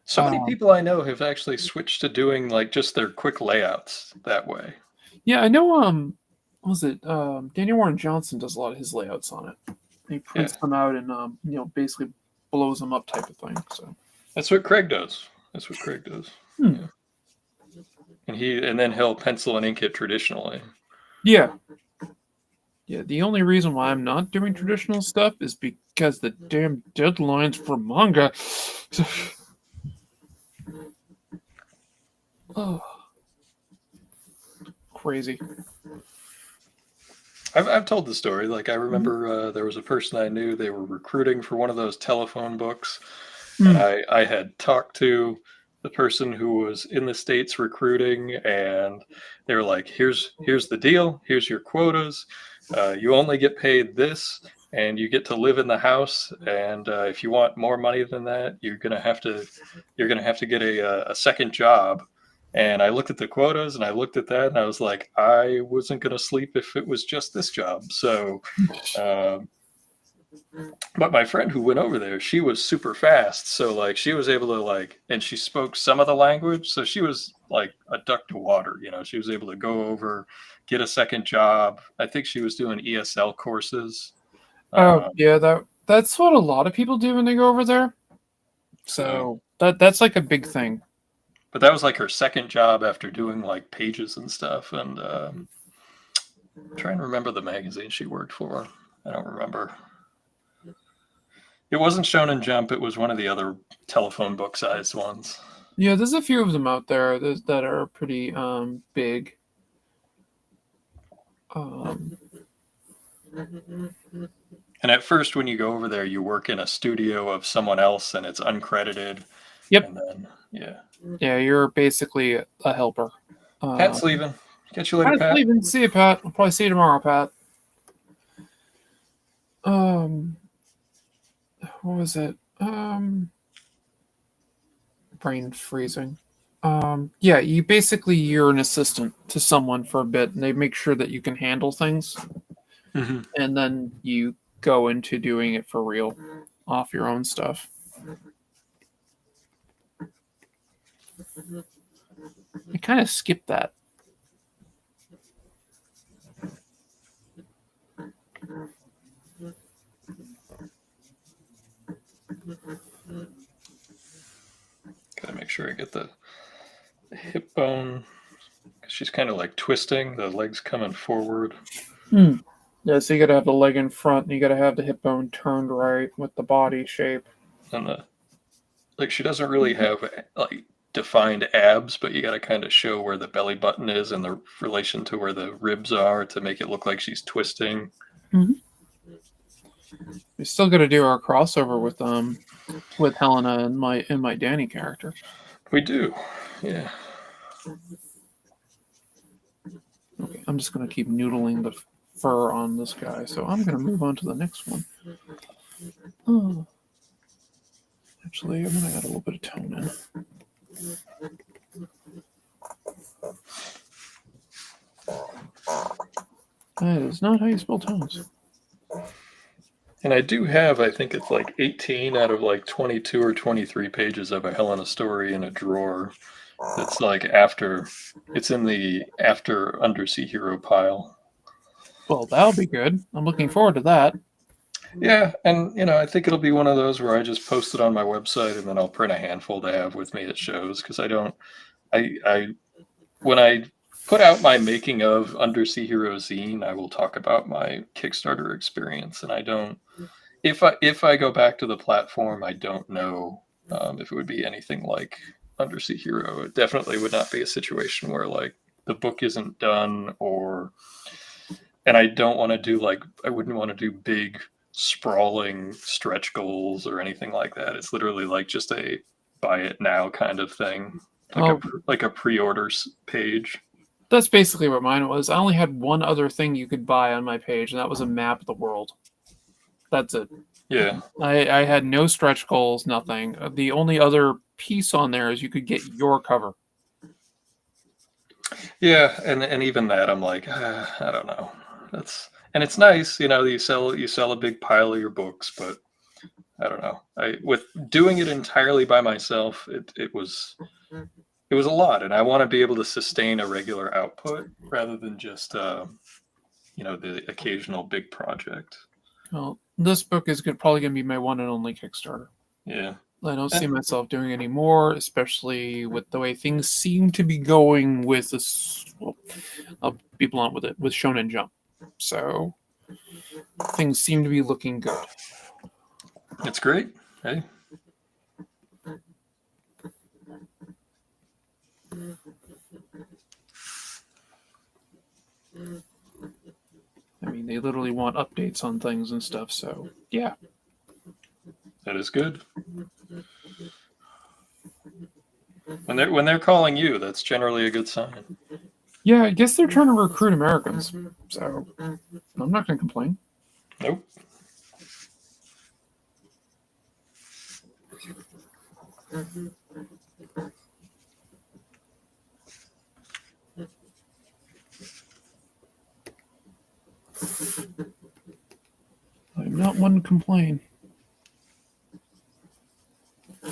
So many people I know have actually switched to doing like just their quick layouts that way. Yeah, I know. What was it? Daniel Warren Johnson does a lot of his layouts on it. He prints them out and basically blows them up type of thing. So that's what Craig does. Yeah. And then he'll pencil and ink it traditionally. Yeah. Yeah, the only reason why I'm not doing traditional stuff is because the damn deadlines for manga. Oh, crazy. I've told the story. Like I remember there was a person I knew. They were recruiting for one of those telephone books, and I had talked to the person who was in the States recruiting, and they were like, "Here's the deal. Here's your quotas. You only get paid this, and you get to live in the house. And if you want more money than that, you're gonna have to get a second job." And I looked at the quotas and I looked at that and I was like, I wasn't going to sleep if it was just this job. So, but my friend who went over there, she was super fast. So like she was able to and she spoke some of the language. So she was like a duck to water, she was able to go over, get a second job. I think she was doing ESL courses. Yeah, that's what a lot of people do when they go over there. So that's like a big thing. but that was like her second job after doing like pages and stuff. And I'm trying to remember the magazine she worked for. I don't remember. It wasn't Shonen Jump. It was one of the other telephone book sized ones. Yeah, there's a few of them out there that are pretty big. And at first, when you go over there, you work in a studio of someone else, and it's uncredited. Yep. And then, yeah. Yeah, you're basically a helper. Pat's leaving. Catch you later, Pat's Pat. leaving. See you, Pat. I'll probably see you tomorrow, Pat. What was it? Brain freezing. Yeah, you're an assistant to someone for a bit, and they make sure that you can handle things, and then you go into doing it for real, off your own stuff. I kind of skipped that. Gotta make sure I get the hip bone. She's kind of like twisting. The legs coming forward. Yeah, so you gotta have the leg in front, and you gotta have the hip bone turned right with the body shape. And she doesn't really have like defined abs, but you gotta kind of show where the belly button is and the relation to where the ribs are to make it look like she's twisting. We still gotta do our crossover with Helena and my Danny character. We do, yeah. Okay, I'm just gonna keep noodling the fur on this guy, so I'm gonna move on to the next one. Oh, actually, I'm gonna add a little bit of tone in. That is not how you spell tones. And I do have, I think it's like 18 out of like 22 or 23 pages of a Helena story in a drawer. That's like it's in the after Undersea Hero pile. Well, that'll be good. I'm looking forward to that. Yeah, and I think it'll be one of those where I just post it on my website and then I'll print a handful to have with me at shows, because when I put out my making of Undersea Hero zine, I will talk about my Kickstarter experience, and I don't. If I go back to the platform, I don't know if it would be anything like Undersea Hero. It definitely would not be a situation where like the book isn't done, and I don't want to do I wouldn't want to do big sprawling stretch goals or anything like that. It's literally like just a buy it now kind of thing, like a pre-order page. That's basically what mine was. I only had one other thing you could buy on my page, and that was a map of the world. That's it. Yeah. I had no stretch goals, nothing. The only other piece on there is you could get your cover. Yeah, and even that, I'm like, I don't know. And it's nice, you sell a big pile of your books, but I don't know. With doing it entirely by myself, it was a lot, and I want to be able to sustain a regular output rather than just the occasional big project. Well, this book is probably going to be my one and only Kickstarter. Yeah. I don't see myself doing any more, especially with the way things seem to be going with this. Well, I'll be blunt with it, with Shonen Jump. So things seem to be looking good. It's great. Hey. I mean, they literally want updates on things and stuff, so yeah. That is good. When they're calling you, that's generally a good sign. Yeah, I guess they're trying to recruit Americans, so I'm not going to complain. Nope. I'm not one to complain. I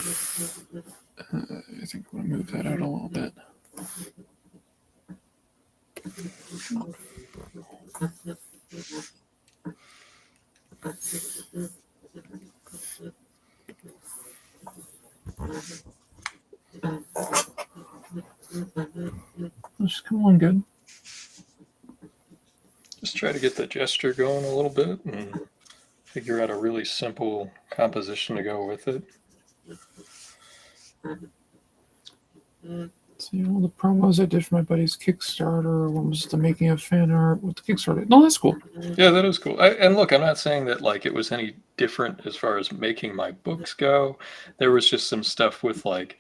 think I'm going to move that out a little bit. Just come on, good. Just try to get the gesture going a little bit and figure out a really simple composition to go with it. See all the promos I did for my buddy's Kickstarter. One was the making of fan art with the Kickstarter. No, that's cool. Yeah, that is cool. And look, I'm not saying that like it was any different as far as making my books go. There was just some stuff with like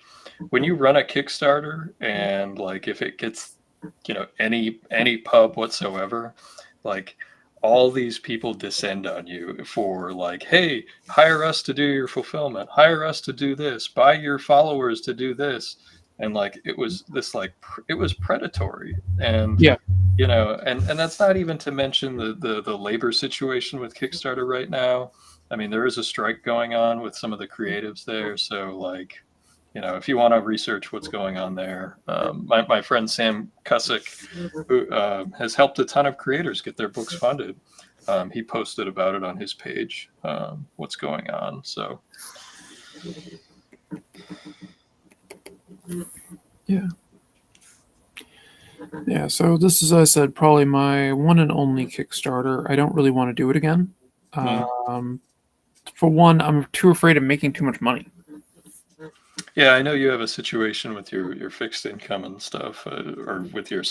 when you run a Kickstarter and like if it gets any pub whatsoever, like all these people descend on you for like, hey, hire us to do your fulfillment, hire us to do this, buy your followers to do this. And like it was this like it was predatory. And Yeah. and that's not even to mention the labor situation with Kickstarter right now. I mean, there is a strike going on with some of the creatives there. So like, if you want to research what's going on there, my friend Sam Cusick, who has helped a ton of creators get their books funded, he posted about it on his page, what's going on. So Yeah, so this is, as I said, probably my one and only Kickstarter. I don't really want to do it again. For one, I'm too afraid of making too much money. yeah, I know you have a situation with your fixed income and stuff, or with your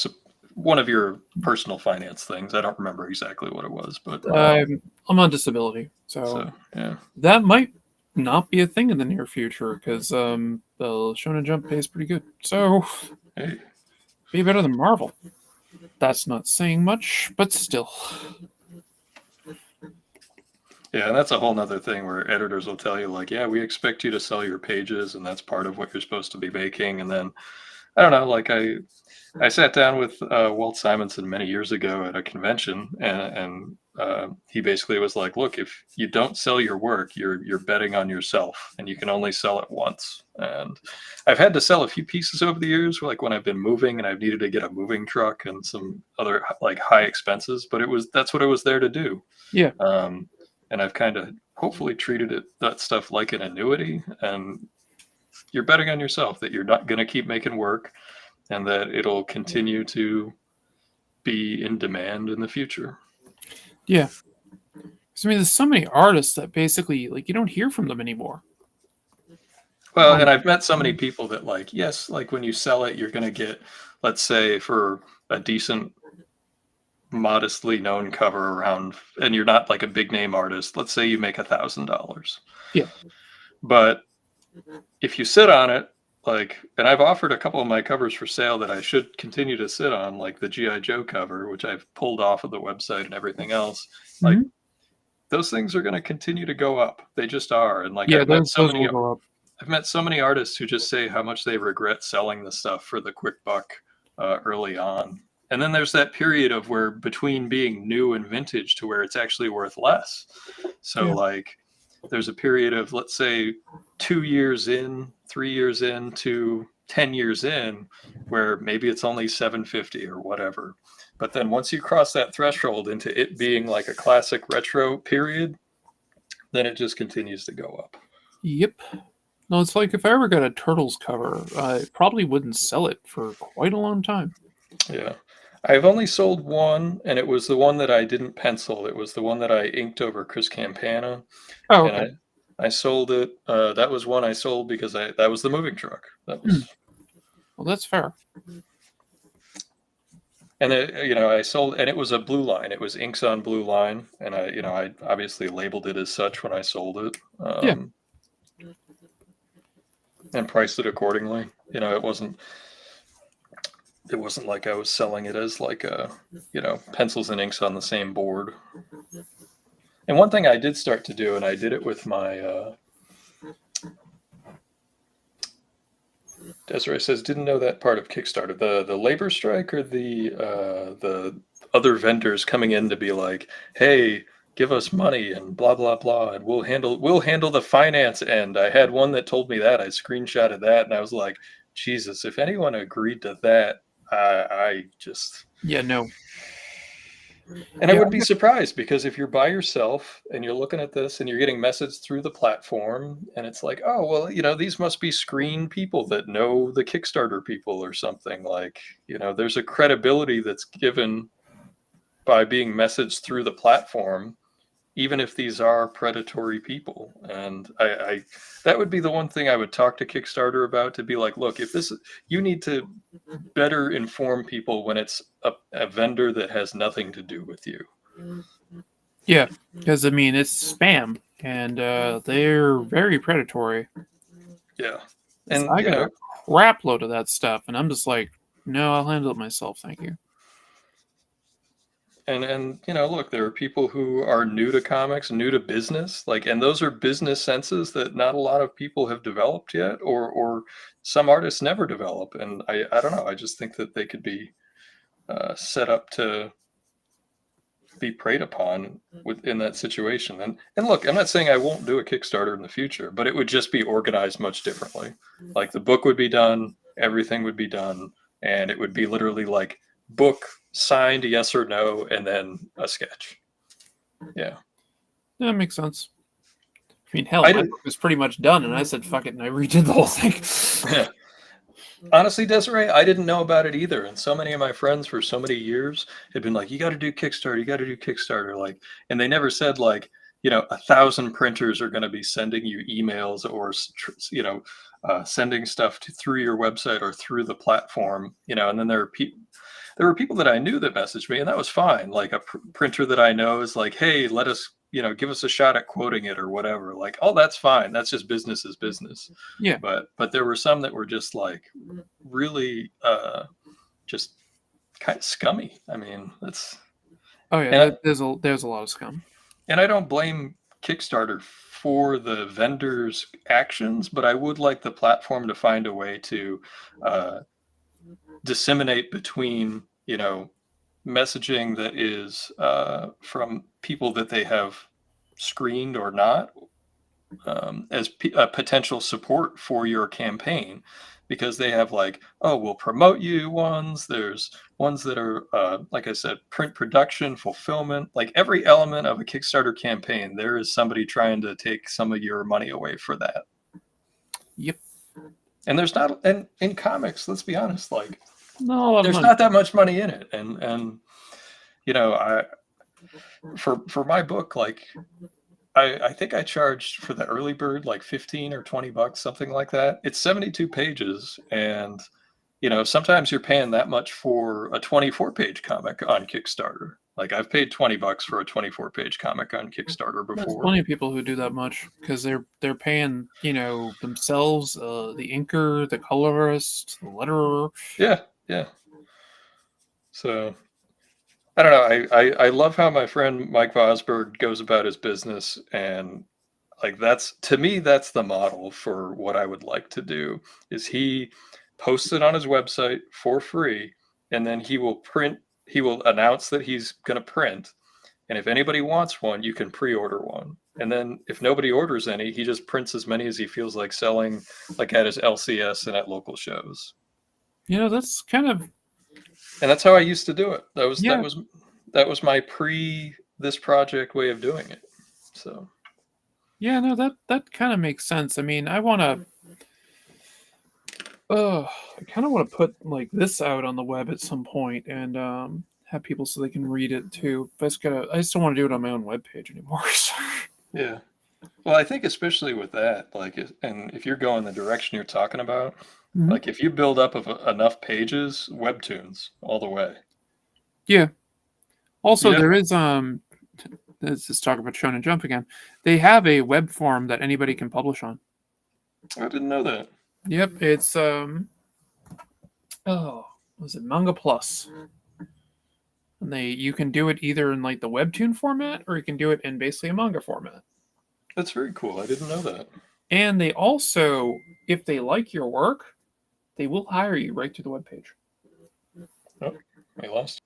one of your personal finance things. I don't remember exactly what it was, but I'm on disability, so yeah. that might not be a thing in the near future because the Shonen Jump pays pretty good. So Hey, be better than Marvel. That's not saying much, but still. yeah, and that's a whole nother thing where editors will tell you like, yeah, we expect you to sell your pages, and that's part of what you're supposed to be making. And then I don't know, like I sat down with Walt Simonson many years ago at a convention, and he basically was like, "Look, if you don't sell your work, you're betting on yourself, and you can only sell it once." And I've had to sell a few pieces over the years, like when I've been moving and I've needed to get a moving truck and some other like high expenses, but that's what it was there to do. Yeah. And I've kind of hopefully treated that stuff like an annuity, and you're betting on yourself that you're not going to keep making work and that it'll continue to be in demand in the future. Yeah. Because, I mean, there's so many artists that basically, like, you don't hear from them anymore. Well, and I've met so many people that like, yes, like when you sell it, you're going to get, let's say for a decent, modestly known cover around, and you're not like a big name artist, let's say you make $1,000. Yeah. But if you sit on it, like, and I've offered a couple of my covers for sale that I should continue to sit on, like the G.I. Joe cover, which I've pulled off of the website and everything else. Like, those things are going to continue to go up. They just are. And like, Yeah, I've met those will go up. I've met so many artists who just say how much they regret selling the stuff for the quick buck early on. And then there's that period of where between being new and vintage to where it's actually worth less. So like there's a period of, let's say, 2 years in, 3 years in to 10 years in, where maybe it's only $750 or whatever. But then once you cross that threshold into it being like a classic retro period, then it just continues to go up. Yep. No, it's like if I ever got a Turtles cover, I probably wouldn't sell it for quite a long time. Yeah. I've only sold one, and it was the one that I didn't pencil. It was the one that I inked over Chris Campana. Oh, okay. And I sold it. That was one I sold because that was the moving truck. That was. Well, that's fair. And I sold, and it was a blue line. It was inks on blue line, and I obviously labeled it as such when I sold it. And priced it accordingly. It wasn't like I was selling it as like pencils and inks on the same board. And one thing I did start to do, and I did it with my Desiree says didn't know that part of Kickstarter, the labor strike, or the other vendors coming in to be like, hey, give us money and blah blah blah, and we'll handle the finance end. I had one that told me that. I screenshotted that, and I was like, Jesus, if anyone agreed to that, I just no. And I Yeah, wouldn't be surprised because if you're by yourself and you're looking at this and you're getting messages through the platform, and it's like, oh, well, these must be screen people that know the Kickstarter people or something. Like, there's a credibility that's given by being messaged through the platform, even if these are predatory people. And I that would be the one thing I would talk to Kickstarter about, to be like, look, if this, you need to better inform people when it's a vendor that has nothing to do with you. yeah, because I mean it's spam, and they're very predatory. Yeah. 'Cause And I got a crap load of that stuff, and I'm just like, no, I'll handle it myself, thank you. and look, there are people who are new to comics, new to business, like, and those are business senses that not a lot of people have developed yet, or some artists never develop. And I don't know, I just think that they could be set up to be preyed upon within that situation. And look, I'm not saying I won't do a Kickstarter in the future, but it would just be organized much differently. Like, the book would be done, everything would be done, and it would be literally like book signed yes or no, and then a sketch. Yeah. That makes sense. I mean, hell, I my did. book was pretty much done, and I said, fuck it, and I redid the whole thing. Yeah. Honestly, Desiree, I didn't know about it either. And so many of my friends for so many years had been like, you got to do Kickstarter, you got to do Kickstarter. Like, and they never said, like, 1,000 printers are going to be sending you emails, or, sending stuff through your website or through the platform, and then there were people that I knew that messaged me, and that was fine. Like, a printer that I know is like, hey, let us, give us a shot at quoting it or whatever. Like, oh, that's fine. That's just business is business. Yeah. But there were some that were just like really just kind of scummy. I mean, that's Oh yeah, and there's a lot of scum. I don't blame Kickstarter for the vendors' actions, but I would like the platform to find a way to disseminate between, messaging that is from people that they have screened or not, as potential support for your campaign, because they have, like, oh, we'll promote you ones. There's ones that are, like I said, print production, fulfillment, like every element of a Kickstarter campaign. There is somebody trying to take some of your money away for that. Yep. And there's not, and in comics, let's be honest, like, No, there's not that much money in it. And I, for my book, like, I think I charged for the early bird like 15 or $20, something like that. It's 72 pages, and sometimes you're paying that much for a 24-page comic on Kickstarter. Like, I've paid $20 for a 24-page comic on Kickstarter There's before. plenty of people who do that much because they're paying, themselves, the inker, the colorist, the letterer. Yeah. So I don't know. I love how my friend Mike Vosberg goes about his business, and like, that's, to me, that's the model for what I would like to do. Is he posts it on his website for free, and then he will announce that he's going to print, and if anybody wants one, you can pre-order one. And then if nobody orders any, he just prints as many as he feels like selling, like at his LCS and at local shows. That's kind of, And that's how I used to do it. yeah. That was my this project way of doing it. So Yeah, no, that kind of makes sense. I mean, I kind of want to put like this out on the web at some point, and have people so they can read it too. But I just don't want to do it on my own webpage anymore. yeah. Well, I think especially with that, like, and if you're going the direction you're talking about, Mhm. like, if you build up of enough pages, webtoons all the way. Yeah. Also, You know, there is let's just talk about Shonen Jump again. They have a web form that anybody can publish on. I didn't know that. Yep, it's was it Manga Plus? And you can do it either in like the webtoon format, or you can do it in basically a manga format. That's very cool. I didn't know that. And they also, if they like your work, they will hire you right to the webpage. Oh, I lost.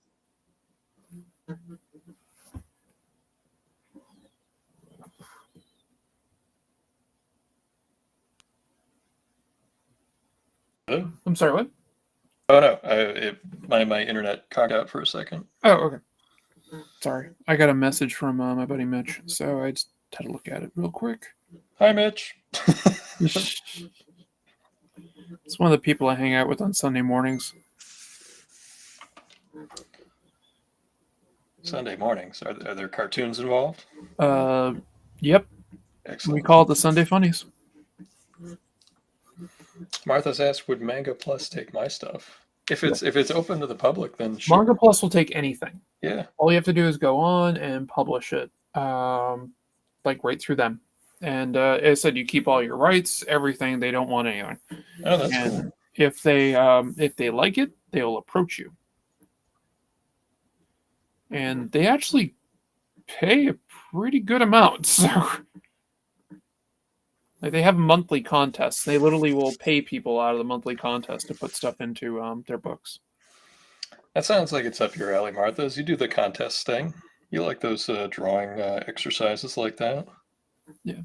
Oh, I'm sorry, what? oh no, my internet conked out for a second. Oh, okay. Sorry, I got a message from my buddy Mitch, so I just had to look at it real quick. Hi, Mitch. It's one of the people I hang out with on Sunday mornings. Sunday mornings. Are there cartoons involved? Yep, we Excellent. call it the Sunday Funnies. Martha's asked, would Manga Plus take my stuff? If it's open to the public, then sure. Manga Plus will take anything. Yeah. All you have to do is go on and publish it, like right through them. And as I said, you keep all your rights, everything. They don't want anything. Oh, that's And cool. if they like it, they'll approach you. And they actually pay a pretty good amount. So like they have monthly contests. They literally will pay people out of the monthly contest to put stuff into their books. That sounds like it's up your alley, Martha's. You do the contest thing. You like those drawing exercises like that? Yeah.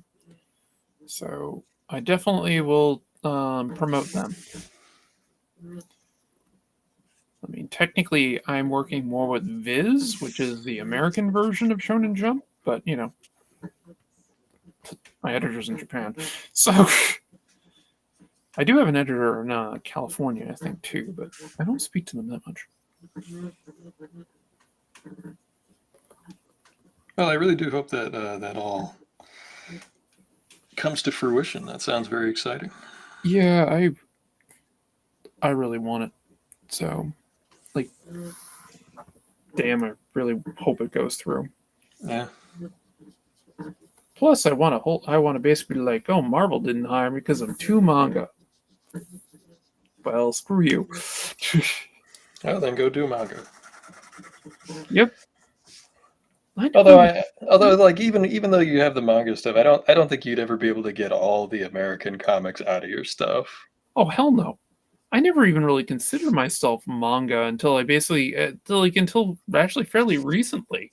So I definitely will promote them. I mean, technically, I'm working more with Viz, which is the American version of Shonen Jump, but you know, my editor's in Japan, so I do have an editor in California, I think, too, but I don't speak to them that much. Well, I really do hope that that all comes to fruition. That sounds very exciting. Yeah, I really want it. So, like, damn, I really hope it goes through. Yeah. Plus, I want to basically be like, oh, Marvel didn't hire me because of 2 manga. Well, screw you. Oh, then go do manga. Yep. Although, like even though you have the manga stuff, I don't think you'd ever be able to get all the American comics out of your stuff. Oh hell no! I never even really considered myself manga until I basically until actually fairly recently.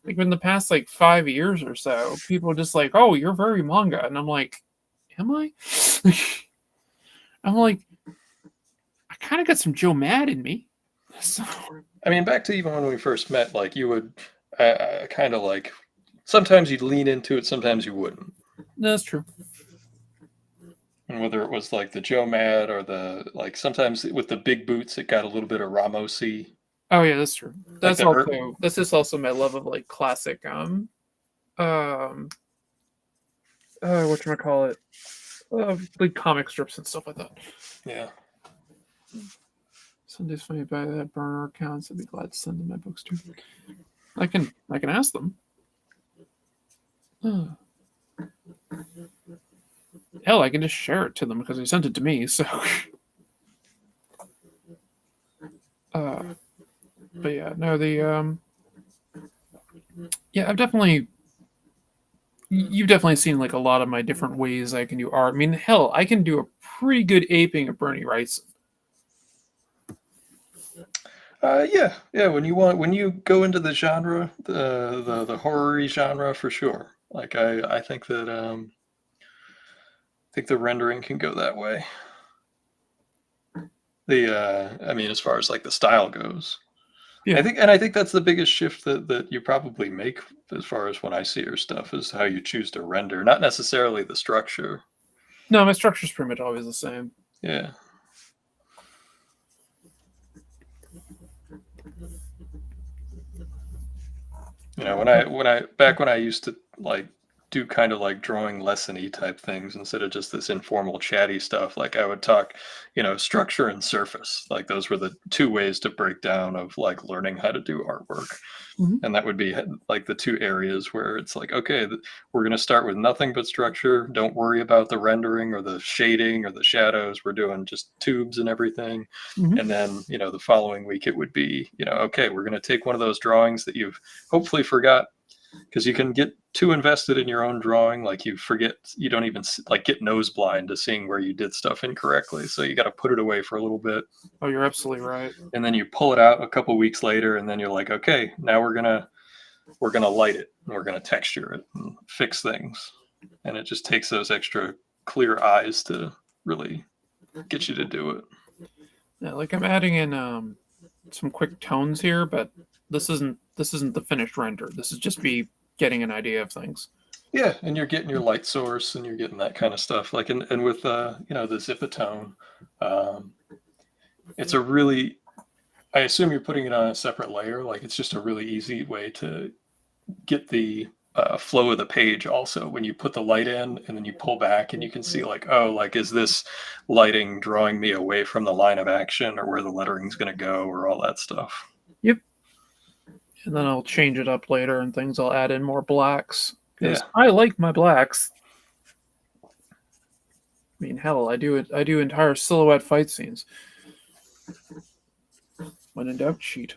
Like in the past 5 years or so, people are just like, "Oh, you're very manga," and I'm like, "Am I?" I'm like, I kind of got some Joe Mad in me. So I mean, back to even when we first met, like you would kind of like sometimes you'd lean into it, sometimes you wouldn't. no, that's true. And whether it was like the Joe Mad or the like sometimes with the big boots, it got a little bit of Ramosy. Oh yeah, that's true. That's the also this is also my love of like classic whatchamacallit, like comic strips and stuff like that. Yeah. Sunday's funny by that burner accounts. I'd be glad to send them my books too. I can ask them. Hell, I can just share it to them because they sent it to me. So, but yeah, no, yeah, you've definitely seen like a lot of my different ways I can do art. I mean, hell, I can do a pretty good aping of Bernie Wrightson. Yeah. When you go into the genre, the horror-y genre for sure. Like I think that I think the rendering can go that way. I mean, as far as like the style goes, Yeah. I think that's the biggest shift that you probably make as far as when I see your stuff is how you choose to render, not necessarily the structure. No, my structure's pretty much always the same. Yeah. You know, when I used to like do kind of like drawing lesson-y type things instead of just this informal chatty stuff, like I would talk, you know, structure and surface. Like those were the 2 ways to break down of like learning how to do artwork. Mhm. And that would be like the 2 areas where it's like, okay, we're going to start with nothing but structure. Don't worry about the rendering or the shading or the shadows. We're doing just tubes and everything. Mhm. And then, you know, the following week it would be, you know, okay, we're going to take one of those drawings that you've hopefully forgot, because you can get too invested in your own drawing, like you forget, you don't even like get nose blind to seeing where you did stuff incorrectly, so you got to put it away for a little bit. Oh, you're absolutely right. And then you pull it out a couple weeks later, and then you're like, okay, now we're gonna light it and we're gonna texture it and fix things. And it just takes those extra clear eyes to really get you to do it. Yeah, like I'm adding in some quick tones here, but this isn't the finished render. This is just me getting an idea of things. Yeah, and you're getting your light source and you're getting that kind of stuff. Like and with you know, the Zipatone, um, it's a really, I assume you're putting it on a separate layer. Like it's just a really easy way to get the flow of the page also when you put the light in and then you pull back and you can see like, oh, like is this lighting drawing me away from the line of action or where the lettering's going to go or all that stuff. Yep. And then I'll change it up later and things. I'll add in more blacks because Yeah. I like my blacks. I mean, hell, I do entire silhouette fight scenes. When in doubt, cheat.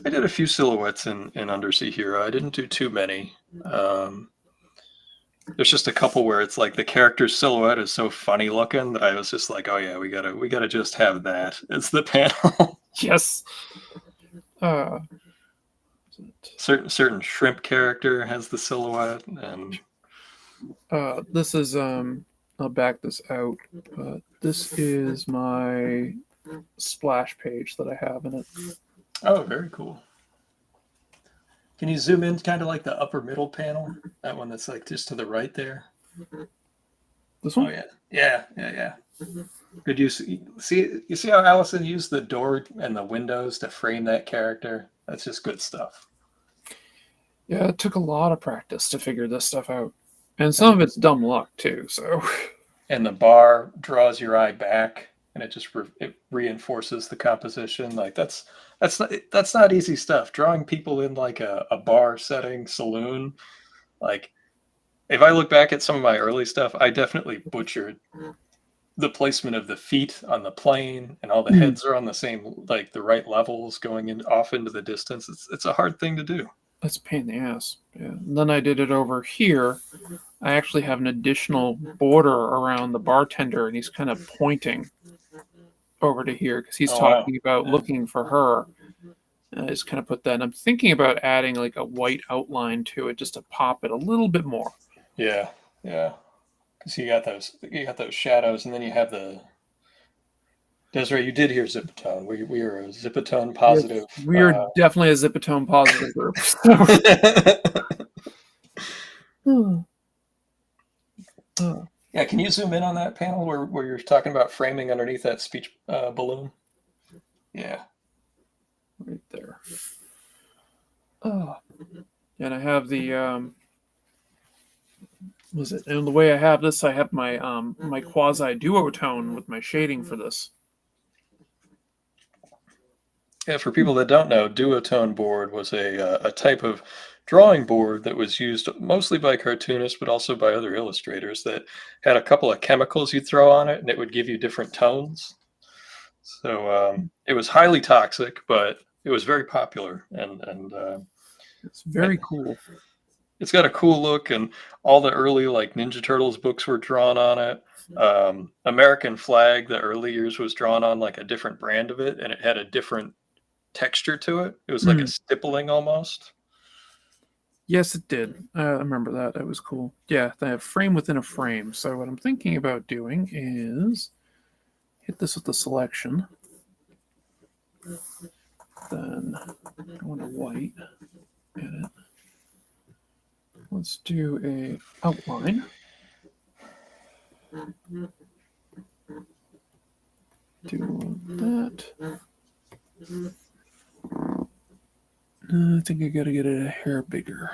I did a few silhouettes in Undersea Hero. I didn't do too many. There's just a couple where it's like the character's silhouette is so funny looking that I was just like, oh yeah, we gotta just have that. It's the panel. Yes. Certain shrimp character has the silhouette, and this is I'll back this out, but this is my splash page that I have in it. oh, very cool. Can you zoom in kind of like the upper middle panel? That one that's like just to the right there. This one? Oh yeah. Good use. You see how Allison used the door and the windows to frame that character? That's just good stuff. Yeah, it took a lot of practice to figure this stuff out. And some of it's dumb luck too, so And the bar draws your eye back and it just it reinforces the composition. Like that's not easy stuff. Drawing people in like a bar setting, saloon, like if I look back at some of my early stuff, I definitely butchered the placement of the feet on the plane and all the heads are on the same, like the right levels going in off into the distance. It's a hard thing to do. that's a pain in the ass. Yeah. And then I did it over here. I actually have an additional border around the bartender, and he's kind of pointing over to here because he's talking about looking for her. And I just kind of put that. And I'm thinking about adding like a white outline to it just to pop it a little bit more. Yeah. Because you got those shadows, and then you have the Desiree. You did hear Zipatone. We are a Zipatone positive. Yes, we are definitely a Zipatone positive group. Yeah, can you zoom in on that panel where you're talking about framing underneath that speech balloon? Yeah. Right there. Oh. And I have the was it? And the way I have this, I have my my quasi duotone with my shading for this. Yeah, for people that don't know, duotone board was a type of drawing board that was used mostly by cartoonists, but also by other illustrators that had a couple of chemicals you'd throw on it, and it would give you different tones. So it was highly toxic, but it was very popular, and it's very cool. It's got a cool look, and all the early like Ninja Turtles books were drawn on it. American Flag, the early years was drawn on like a different brand of it, and it had a different texture to it. It was like a stippling almost. Yes, it did. I remember that. That was cool. Yeah, they have frame within a frame. So what I'm thinking about doing is hit this with the selection. Then go into white. Edit. Let's do a outline. Do that. I think I gotta get it a hair bigger.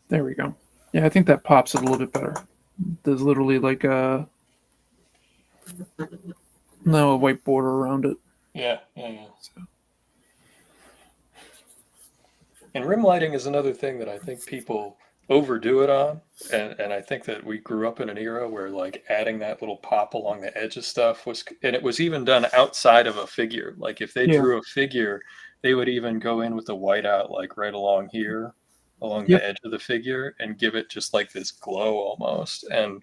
There we go. Yeah, I think that pops it a little bit better. There's literally like a white border around it. Yeah. So. And rim lighting is another thing that I think people overdo it on, and I think that we grew up in an era where like adding that little pop along the edge of stuff was, and it was even done outside of a figure. Like if they drew a figure, they would even go in with the whiteout like right along here, along the edge of the figure, and give it just like this glow almost. And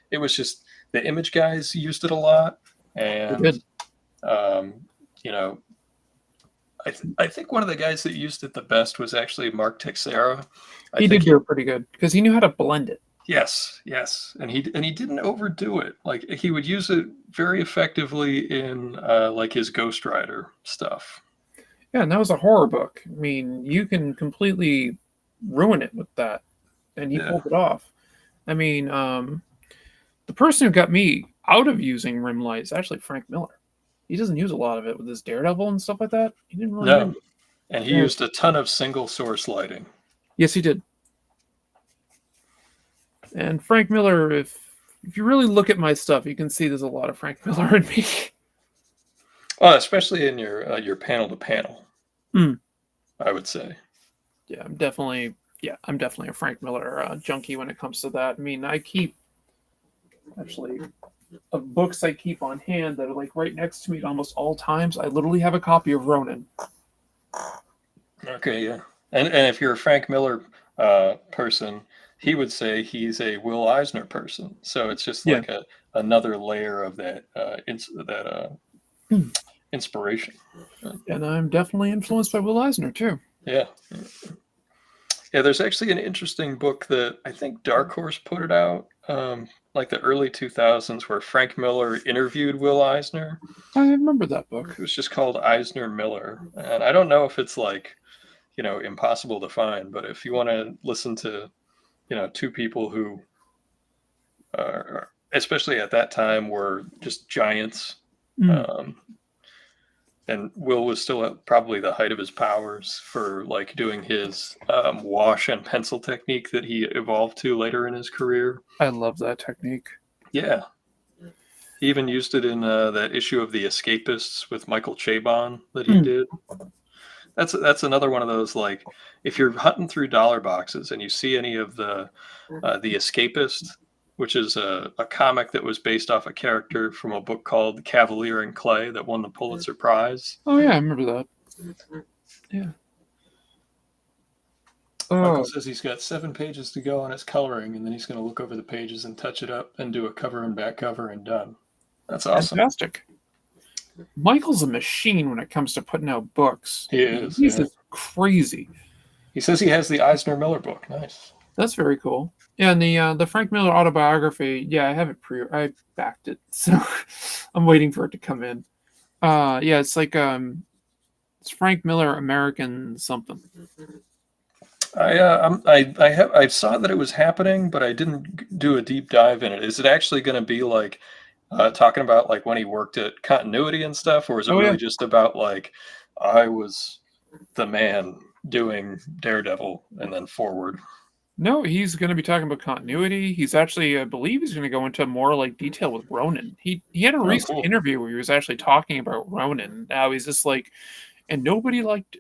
it was just the image guys used it a lot, and you know, I think one of the guys that used it the best was actually Mark Texera. I He think did do it pretty good because he knew how to blend it. yes, yes, and he didn't overdo it. Like he would use it very effectively in like his Ghost Rider stuff. Yeah, and that was a horror book. I mean, you can completely ruin it with that, and he Yeah. pulled it off. I mean, the person who got me out of using rim light is actually Frank Miller. He doesn't use a lot of it with his Daredevil and stuff like that. He didn't really No, use it. and he Yeah. used a ton of single source lighting. Yes, he did. And Frank Miller, if you really look at my stuff, you can see there's a lot of Frank Miller in me. Well, especially in your panel to panel, Mm. I would say. Yeah, I'm definitely a Frank Miller junkie when it comes to that. I mean, I keep actually of books I keep on hand that are like right next to me at almost all times. I literally have a copy of Ronin. Okay, yeah. And if you're a Frank Miller person, he would say he's a Will Eisner person. So it's just Yeah. like another layer of that Hmm. inspiration. And I'm definitely influenced by Will Eisner too. Yeah. Yeah, there's actually an interesting book that I think Dark Horse put it out, like the early 2000s, where Frank Miller interviewed Will Eisner. I remember that book. It was just called Eisner Miller. And I don't know if it's like, impossible to find, but if you want to listen to, two people who, especially at that time, were just giants. Mm. Um, and Will was still at probably the height of his powers for like doing his wash and pencil technique that he evolved to later in his career. I love that technique. Yeah, he even used it in that issue of The Escapists with Michael Chabon that he Mm. did. That's another one of those, like, if you're hunting through dollar boxes and you see any of the Escapist, which is a comic that was based off a character from a book called Cavalier and Clay that won the Pulitzer Prize. Oh yeah, I remember that. Yeah. Michael Oh, says he's got 7 pages to go on his coloring, and then he's going to look over the pages and touch it up and do a cover and back cover and done. That's awesome. fantastic. Michael's a machine when it comes to putting out books. He is. He's Yeah. just crazy. He says he has the Eisner Miller book. Nice. That's very cool. Yeah, and the Frank Miller autobiography. Yeah, I have it I backed it, so I'm waiting for it to come in. Yeah, it's like it's Frank Miller American something. I saw that it was happening, but I didn't do a deep dive in it. Is it actually going to be like talking about like when he worked at continuity and stuff, or is it Oh really yeah. just about like I was the man doing Daredevil and then forward? No, he's going to be talking about continuity. He's actually, I believe, he's going to go into more like detail with Ronin. He had a Oh, recent cool. interview where he was actually talking about Ronin. Now he's just like, and nobody liked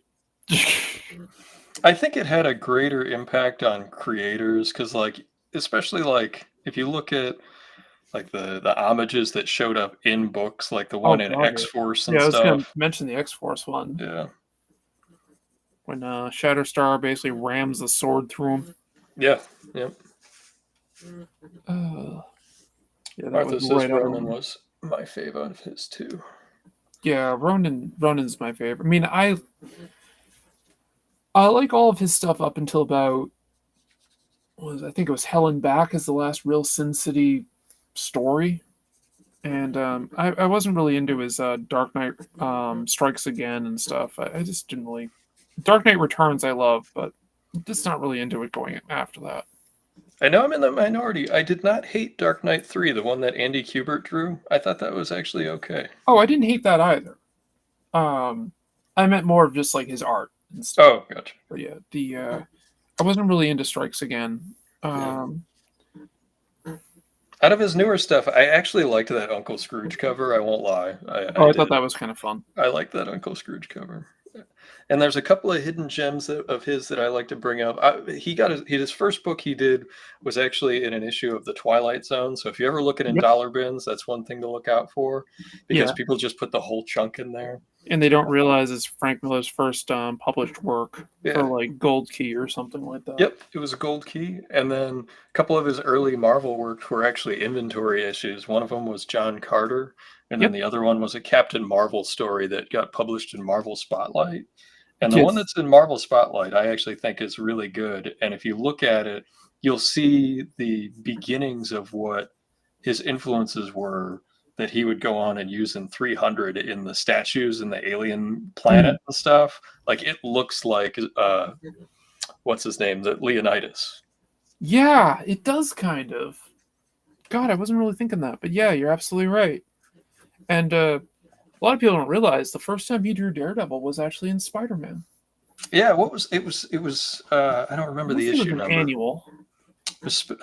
it. I think it had a greater impact on creators because, like, especially like if you look at like the homages that showed up in books, like the Oh one in god, X Force and yeah. I was going to stuff. mention the X Force one Yeah, when Shatterstar basically rams the sword through him. yeah, yeah. Yeah, that Martha was says right out of Ronan was my favorite of his too. Yeah, Ronin's my favorite. I mean, I like all of his stuff up until about I think it was Hell and Back is the last real Sin City story. And I wasn't really into his Dark Knight Strikes Again and stuff. I just didn't really. Dark Knight Returns I love, but just not really into it going after that. I know I'm in the minority. I did not hate Dark Knight 3, the one that Andy Kubert drew. I thought that was actually okay. Oh, I didn't hate that either. I meant more of just like his art and stuff. Oh, gotcha. But yeah, I wasn't really into Strikes Again. Out of his newer stuff, I actually liked that Uncle Scrooge cover. I won't lie. I I thought did. that was kind of fun. I like that Uncle Scrooge cover. And there's a couple of hidden gems of his that I like to bring up. He got his first book he did was actually in an issue of the Twilight Zone. So if you ever look at in Yep. dollar bins, that's one thing to look out for because Yeah. people just put the whole chunk in there. And they don't realize it's Frank Miller's first published work for Yeah. like Gold Key or something like that. Yep, it was a gold key. And then a couple of his early Marvel works were actually inventory issues. One of them was John Carter, and then Yep. the other one was a Captain Marvel story that got published in Marvel Spotlight. And the one Yes. that's in Marvel Spotlight, I actually think is really good. And if you look at it, you'll see the beginnings of what his influences were that he would go on and use in 300 in the statues and the alien planet Mhm. and stuff. Like it looks like what's his name? The Leonidas. Yeah, it does kind of. God, I wasn't really thinking that, but yeah, you're absolutely right. And a lot of people don't realize the first time he drew Daredevil was actually in Spider-Man. Yeah, what was it? Was I don't remember I the think it was issue an number. annual.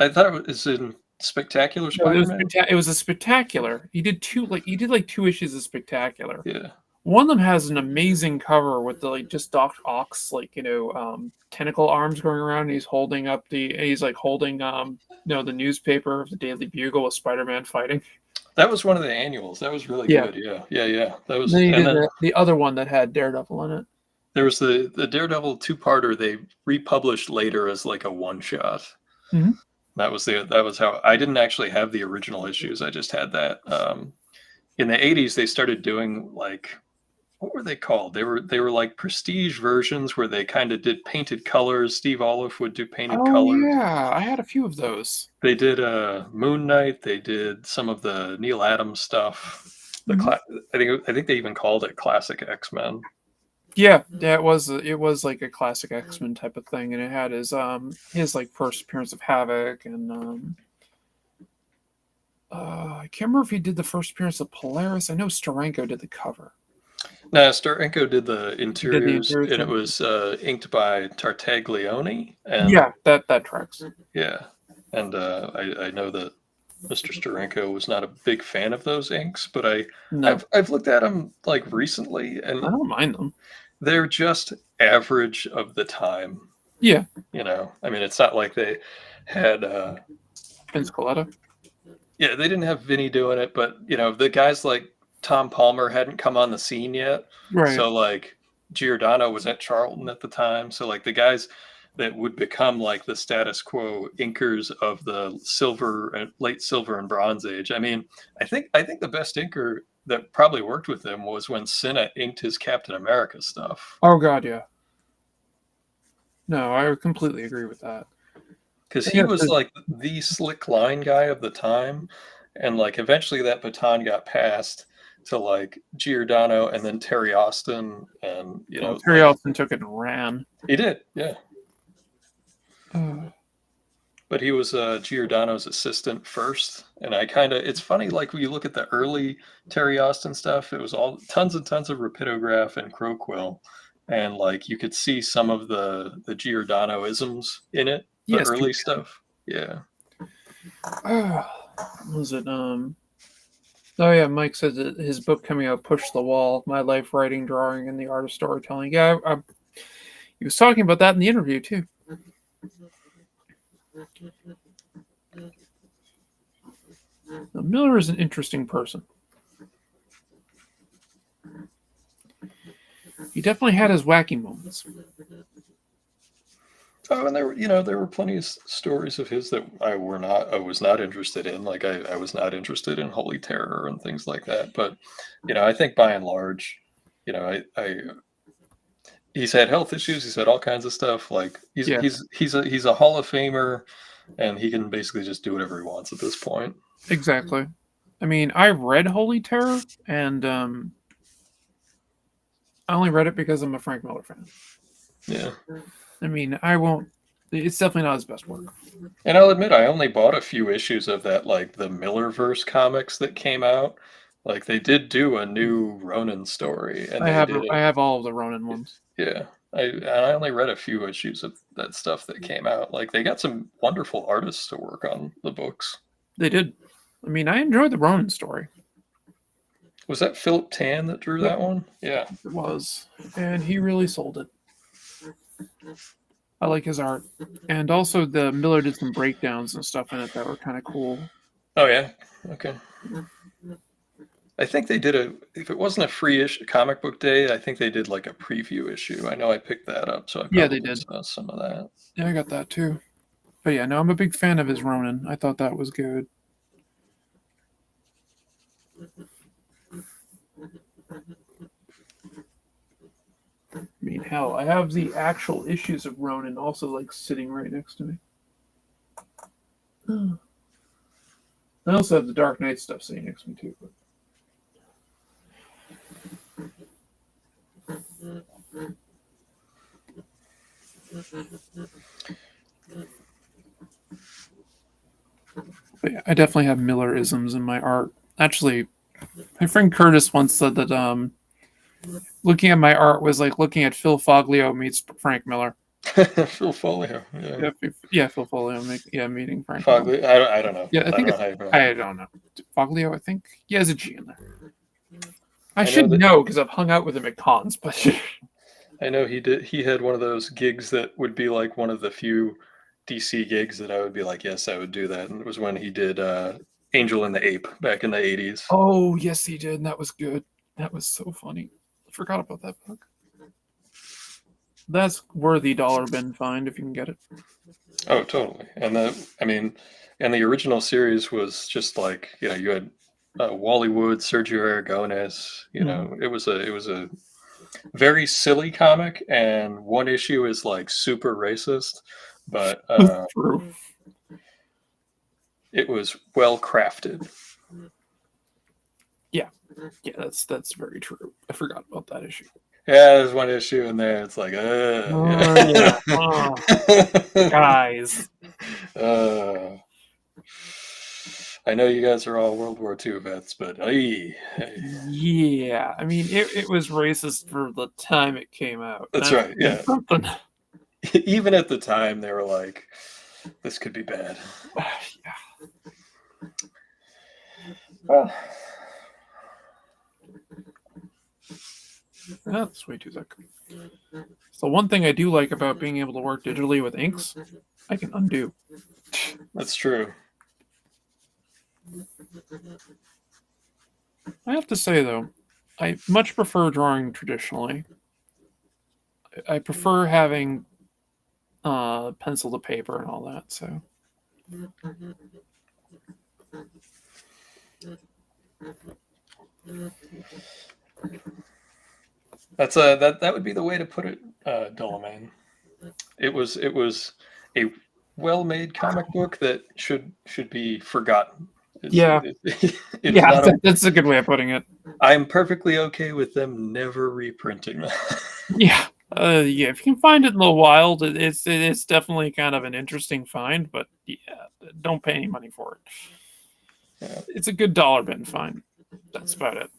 I thought it was in Spectacular No, Spider-Man. it was a spectacular. He did like 2 issues of Spectacular. Yeah, One of them has an amazing cover with the like just Doc Ock's tentacle arms going around. And he's like holding the newspaper of the Daily Bugle with Spider-Man fighting. that was one of the annuals. That was really Yeah. good. Yeah, yeah, yeah. That was, Then he and did then the other one that had Daredevil in it. there was the Daredevil two-parter they republished later as like a one-shot. Mhm. That was how I didn't actually have the original issues. I just had that. In the 80s, they started doing like what were they called? They were like prestige versions where they kind of did painted colors. Steve Olive would do painted Oh colors. yeah, I had a few of those. They did Moon Knight. They did some of the Neil Adams stuff. Mhm. I think they even called it Classic X-Men. Yeah, it was like a classic X-Men type of thing, and it had his like first appearance of Havoc, and I can't remember if he did the first appearance of Polaris. I know Steranko did the cover. No, Steranko did the He did the interiors, interior and it thing. was inked by Tartaglione. And Yeah, that tracks. yeah, and I know that Mr. Steranko was not a big fan of those inks, but No, I've looked at them like recently, I and don't mind them. they're just average of the time. Yeah, I mean, it's not like they had Vince Coletta. yeah, they didn't have Vinny doing it, but the guys like Tom Palmer hadn't come on the scene yet. Right. So like Giordano was at Charlton at the time. So like the guys that would become like the status quo inkers of the late silver and bronze age. I mean, I think the best inker that probably worked with him was when Senna inked his Captain America stuff. Oh God, yeah. No, I completely agree with that. Because he Yeah, was like the slick line guy of the time, and like eventually that baton got passed to like Giordano and then Terry Austin, and Terry like Austin took it and ran. he did, yeah. Uh, But he was Giordano's assistant first, and it's funny like when you look at the early Terry Austin stuff, it was all tons and tons of rapidograph and crow quill, and like you could see some of the Giordano isms in it, the yes. early stuff, yeah. Was it Oh yeah, Mike said that his book coming out, "Push the Wall: My Life Writing, Drawing, and the Art of Storytelling." Yeah, he was talking about that in the interview too. Now, Miller is an interesting person. He definitely had his wacky moments. Oh, and there were plenty of stories of his that I was not interested in. Like I was not interested in Holy Terror and things like that. But I think by and large, I he's had health issues. He's had all kinds of stuff. Like Yeah, he's a Hall of Famer, and he can basically just do whatever he wants at this point. exactly. I mean, I read Holy Terror, and I only read it because I'm a Frank Miller fan. Yeah. I mean, I won't. It's definitely not his best work. And I'll admit, I only bought a few issues of that, like the Millerverse comics that came out. Like they did do a new Ronin story, and I they have did I it. have all of the Ronin ones. Yeah, I only read a few issues of that stuff that came out. Like they got some wonderful artists to work on the books. They did. I mean, I enjoyed the Ronin story. Was that Philip Tan that drew Yep. that one? Yeah. It was, and he really sold it. I like his art, and also the Miller did some breakdowns and stuff in it that were kind of cool. Oh yeah. Okay. I think they did if it wasn't a free issue comic book day, I think they did like a preview issue. I know I picked that up, so I Yeah, they probably did. saw some of that. Yeah, I got that too. But yeah, no, I'm a big fan of his Ronin. I thought that was good. I mean, hell, I have the actual issues of Ronin also like sitting right next to me. I also have the Dark Knight stuff sitting next to me too. But... But yeah, I definitely have Miller-isms in my art. Actually, my friend Curtis once said that looking at my art was like looking at Phil Foglio meets Frank Miller. Phil Folio, yeah. Yeah, Phil Foglio, meeting Frank Miller. Fogly, I don't know. Yeah, I I don't think know it's. how you pronounce I it. don't know. Foglio, I think. He has a G in there. I I know should that. know because I've hung out with him at cons, but I know he did. He had one of those gigs that would be like one of the few DC gigs that I would be like, yes, I would do that. And it was when he did Angel and the Ape back in the 80s. oh yes, he did. And that was good. That was so funny. I forgot about that book. That's worthy dollar bin find if you can get it. Oh, totally. I mean, and the original series was just like, you had Wally Wood, Sergio Aragonés. Mhm. It was a very silly comic, and one issue is like super racist, but True. it was well crafted. Yeah, yeah, that's very true. I forgot about that issue. Yeah, there's one issue in there. It's like, Oh yeah. yeah, oh, guys. uh, I know you guys are all World War II vets, but Yeah, I mean it was racist for the time it came out. that's That's right. Yeah, something. even at the time, they were like, "This could be bad." Yeah. Well, That's way too sick. So one thing I do like about being able to work digitally with inks, I can undo. that's true. I have to say though, I much prefer drawing traditionally. I prefer having pencil to paper and all that. So That would be the way to put it, Delamain. It was a well-made comic book that should be forgotten. yeah, It's yeah, not a. that's a good way of putting it. I'm perfectly okay with them never reprinting that. Yeah, yeah. If you can find it in the wild, it's definitely kind of an interesting find. But yeah, don't pay any money for it. Yeah. It's a good dollar bin find. That's about it.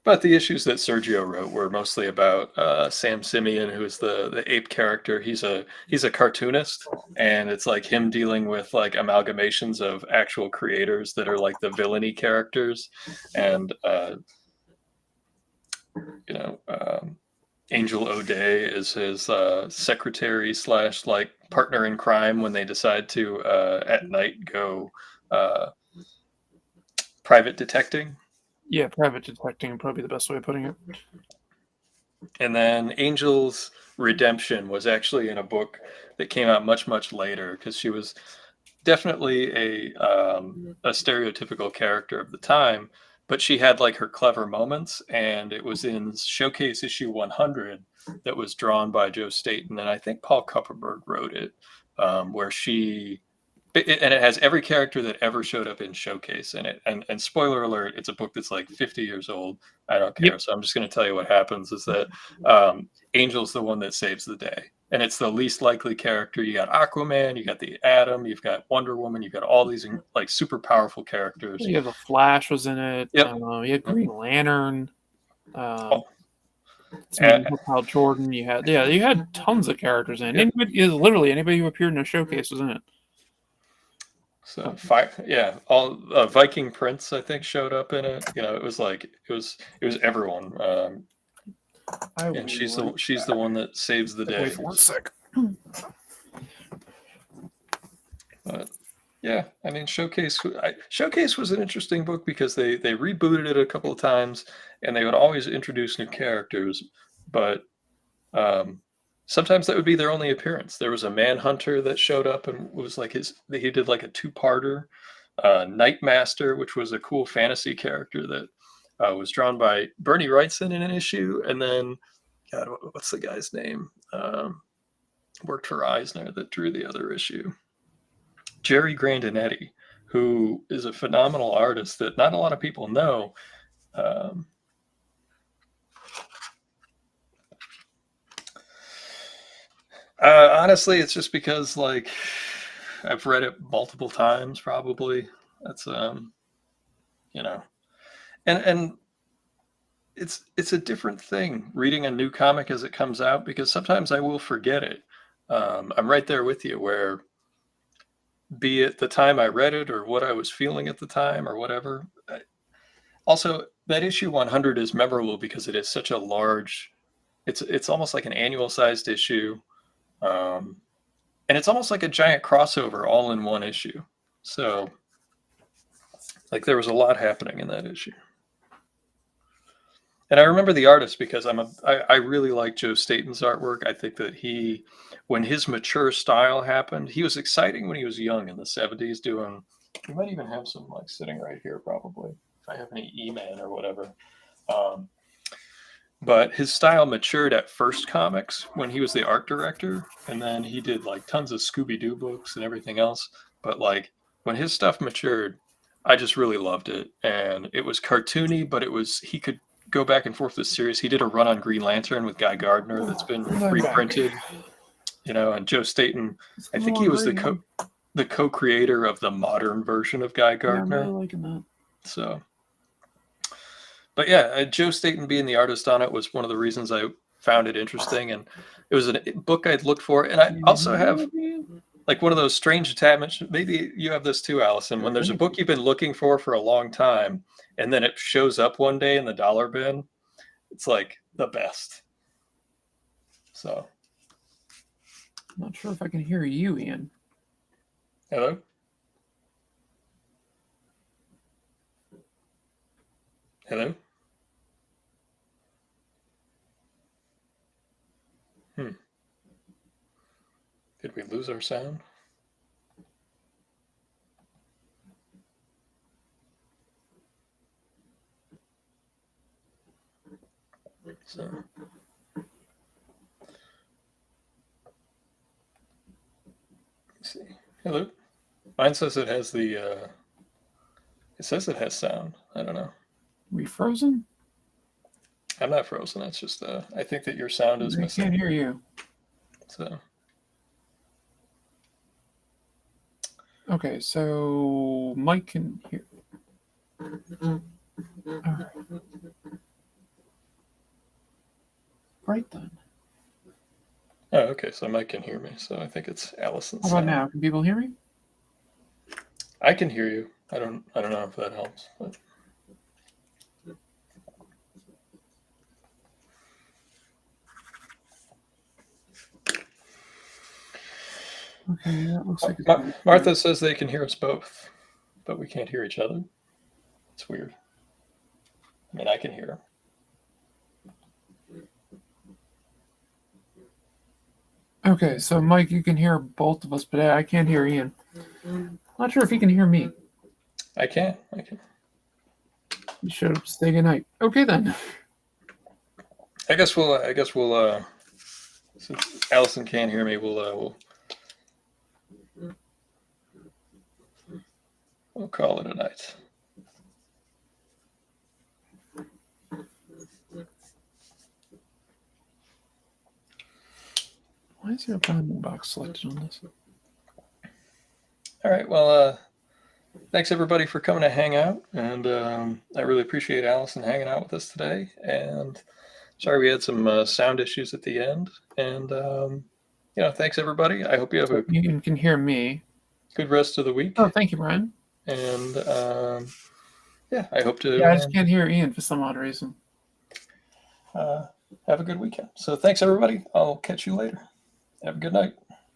But the issues that Sergio wrote were mostly about Sam Simeon, who's the ape character. He's a cartoonist, and it's like him dealing with like amalgamations of actual creators that are like the villainy characters, and you know, Angel O'Day is his secretary slash like partner in crime when they decide to at night go uh, private detecting. Yeah, private detecting probably the best way of putting it. And then Angel's redemption was actually in a book that came out much later because she was definitely a stereotypical character of the time, but she had like her clever moments, and it was in Showcase issue 100 that was drawn by Joe Staton, and I think Paul Kupperberg wrote it, where and it has every character that ever showed up in Showcase in it. And spoiler alert, it's a book that's like 50 years old. I don't Yep. care. So I'm just going to tell you what happens is that Angel's the one that saves the day. And it's the least likely character. You got Aquaman, you got the Atom, you've got Wonder Woman, you've got all these like super powerful characters. Yeah, the Flash was in it. Yep. You had Green Lantern. Oh, You had Hal Jordan. You had tons of characters in it. Yep. Literally anybody who appeared in a showcase was in it. So all Viking Prince I think showed up in it. It was like it was everyone. And she's the one that saves the day. Wait 1 sec. But Yeah, I mean, Showcase was an interesting book because they rebooted it a couple of times, and they would always introduce new characters, but um, sometimes that would be their only appearance. There was a Manhunter that showed up and was like he did like a two-parter, Nightmaster, which was a cool fantasy character that was drawn by Bernie Wrightson in an issue, and then God, what's the guy's name? Worked for Eisner that drew the other issue. Jerry Grandinetti, who is a phenomenal artist that not a lot of people know. Um, Honestly, it's just because like I've read it multiple times, probably. That's you know, and it's a different thing reading a new comic as it comes out because sometimes I will forget it. I'm right there with you, where be it the time I read it or what I was feeling at the time or whatever. Also, that issue 100 is memorable because it is such a large. It's almost like an annual sized issue, um, and it's almost like a giant crossover all in one issue. So, like, there was a lot happening in that issue. And I remember the artist because I really like Joe Staton's artwork. I think that when his mature style happened, he was exciting when he was young in the 70s doing. We might even have some like sitting right here probably if I have any E-Man or whatever. Um, but his style matured at First Comics when he was the art director, and then he did like tons of Scooby-Doo books and everything else. But like when his stuff matured, I just really loved it, and it was cartoony, but he could go back and forth with series. He did a run on Green Lantern with Guy Gardner that's been reprinted, and Joe Staton. I think he was the co-creator of the modern version of Guy Gardner. Yeah, I'm really liking that. So, but yeah, Joe Staton being the artist on it was one of the reasons I found it interesting, and it was a book I'd looked for. And I also have like one of those strange attachments. Maybe you have this too, Allison. When there's a book you've been looking for a long time, and then it shows up one day in the dollar bin, it's like the best. So, I'm not sure if I can hear you, Ian. Hello? Hello? Did we lose our sound? So, let's see. Hello? Mine says it has it says it has sound. I don't know. We frozen? I'm not frozen. That's just I think that your sound is missing. I can't hear you. So. Okay, so Mike can hear. All right. Right then. Oh, okay. So Mike can hear me. So I think it's Allison's. How about now? Can people hear me? I can hear you. I don't know if that helps. But. Okay, that looks like Martha says they can hear us both, but we can't hear each other. It's weird. I mean, I can hear her. Okay, so Mike, you can hear both of us, but I can't hear Ian. Not sure if he can hear me. I can. You showed up to say goodnight. Okay then. I guess we'll. Since Allison can't hear me, we'll call it a night. Why is there a bounding box selected on this? All right. Well, thanks everybody for coming to hang out, and I really appreciate Allison hanging out with us today. And sorry we had some sound issues at the end. And thanks everybody. I hope you have You can hear me. Good rest of the week. Oh, thank you, Brian. And I hope to. Yeah, I just can't hear Ian for some odd reason. Have a good weekend. So thanks everybody. I'll catch you later. Have a good night.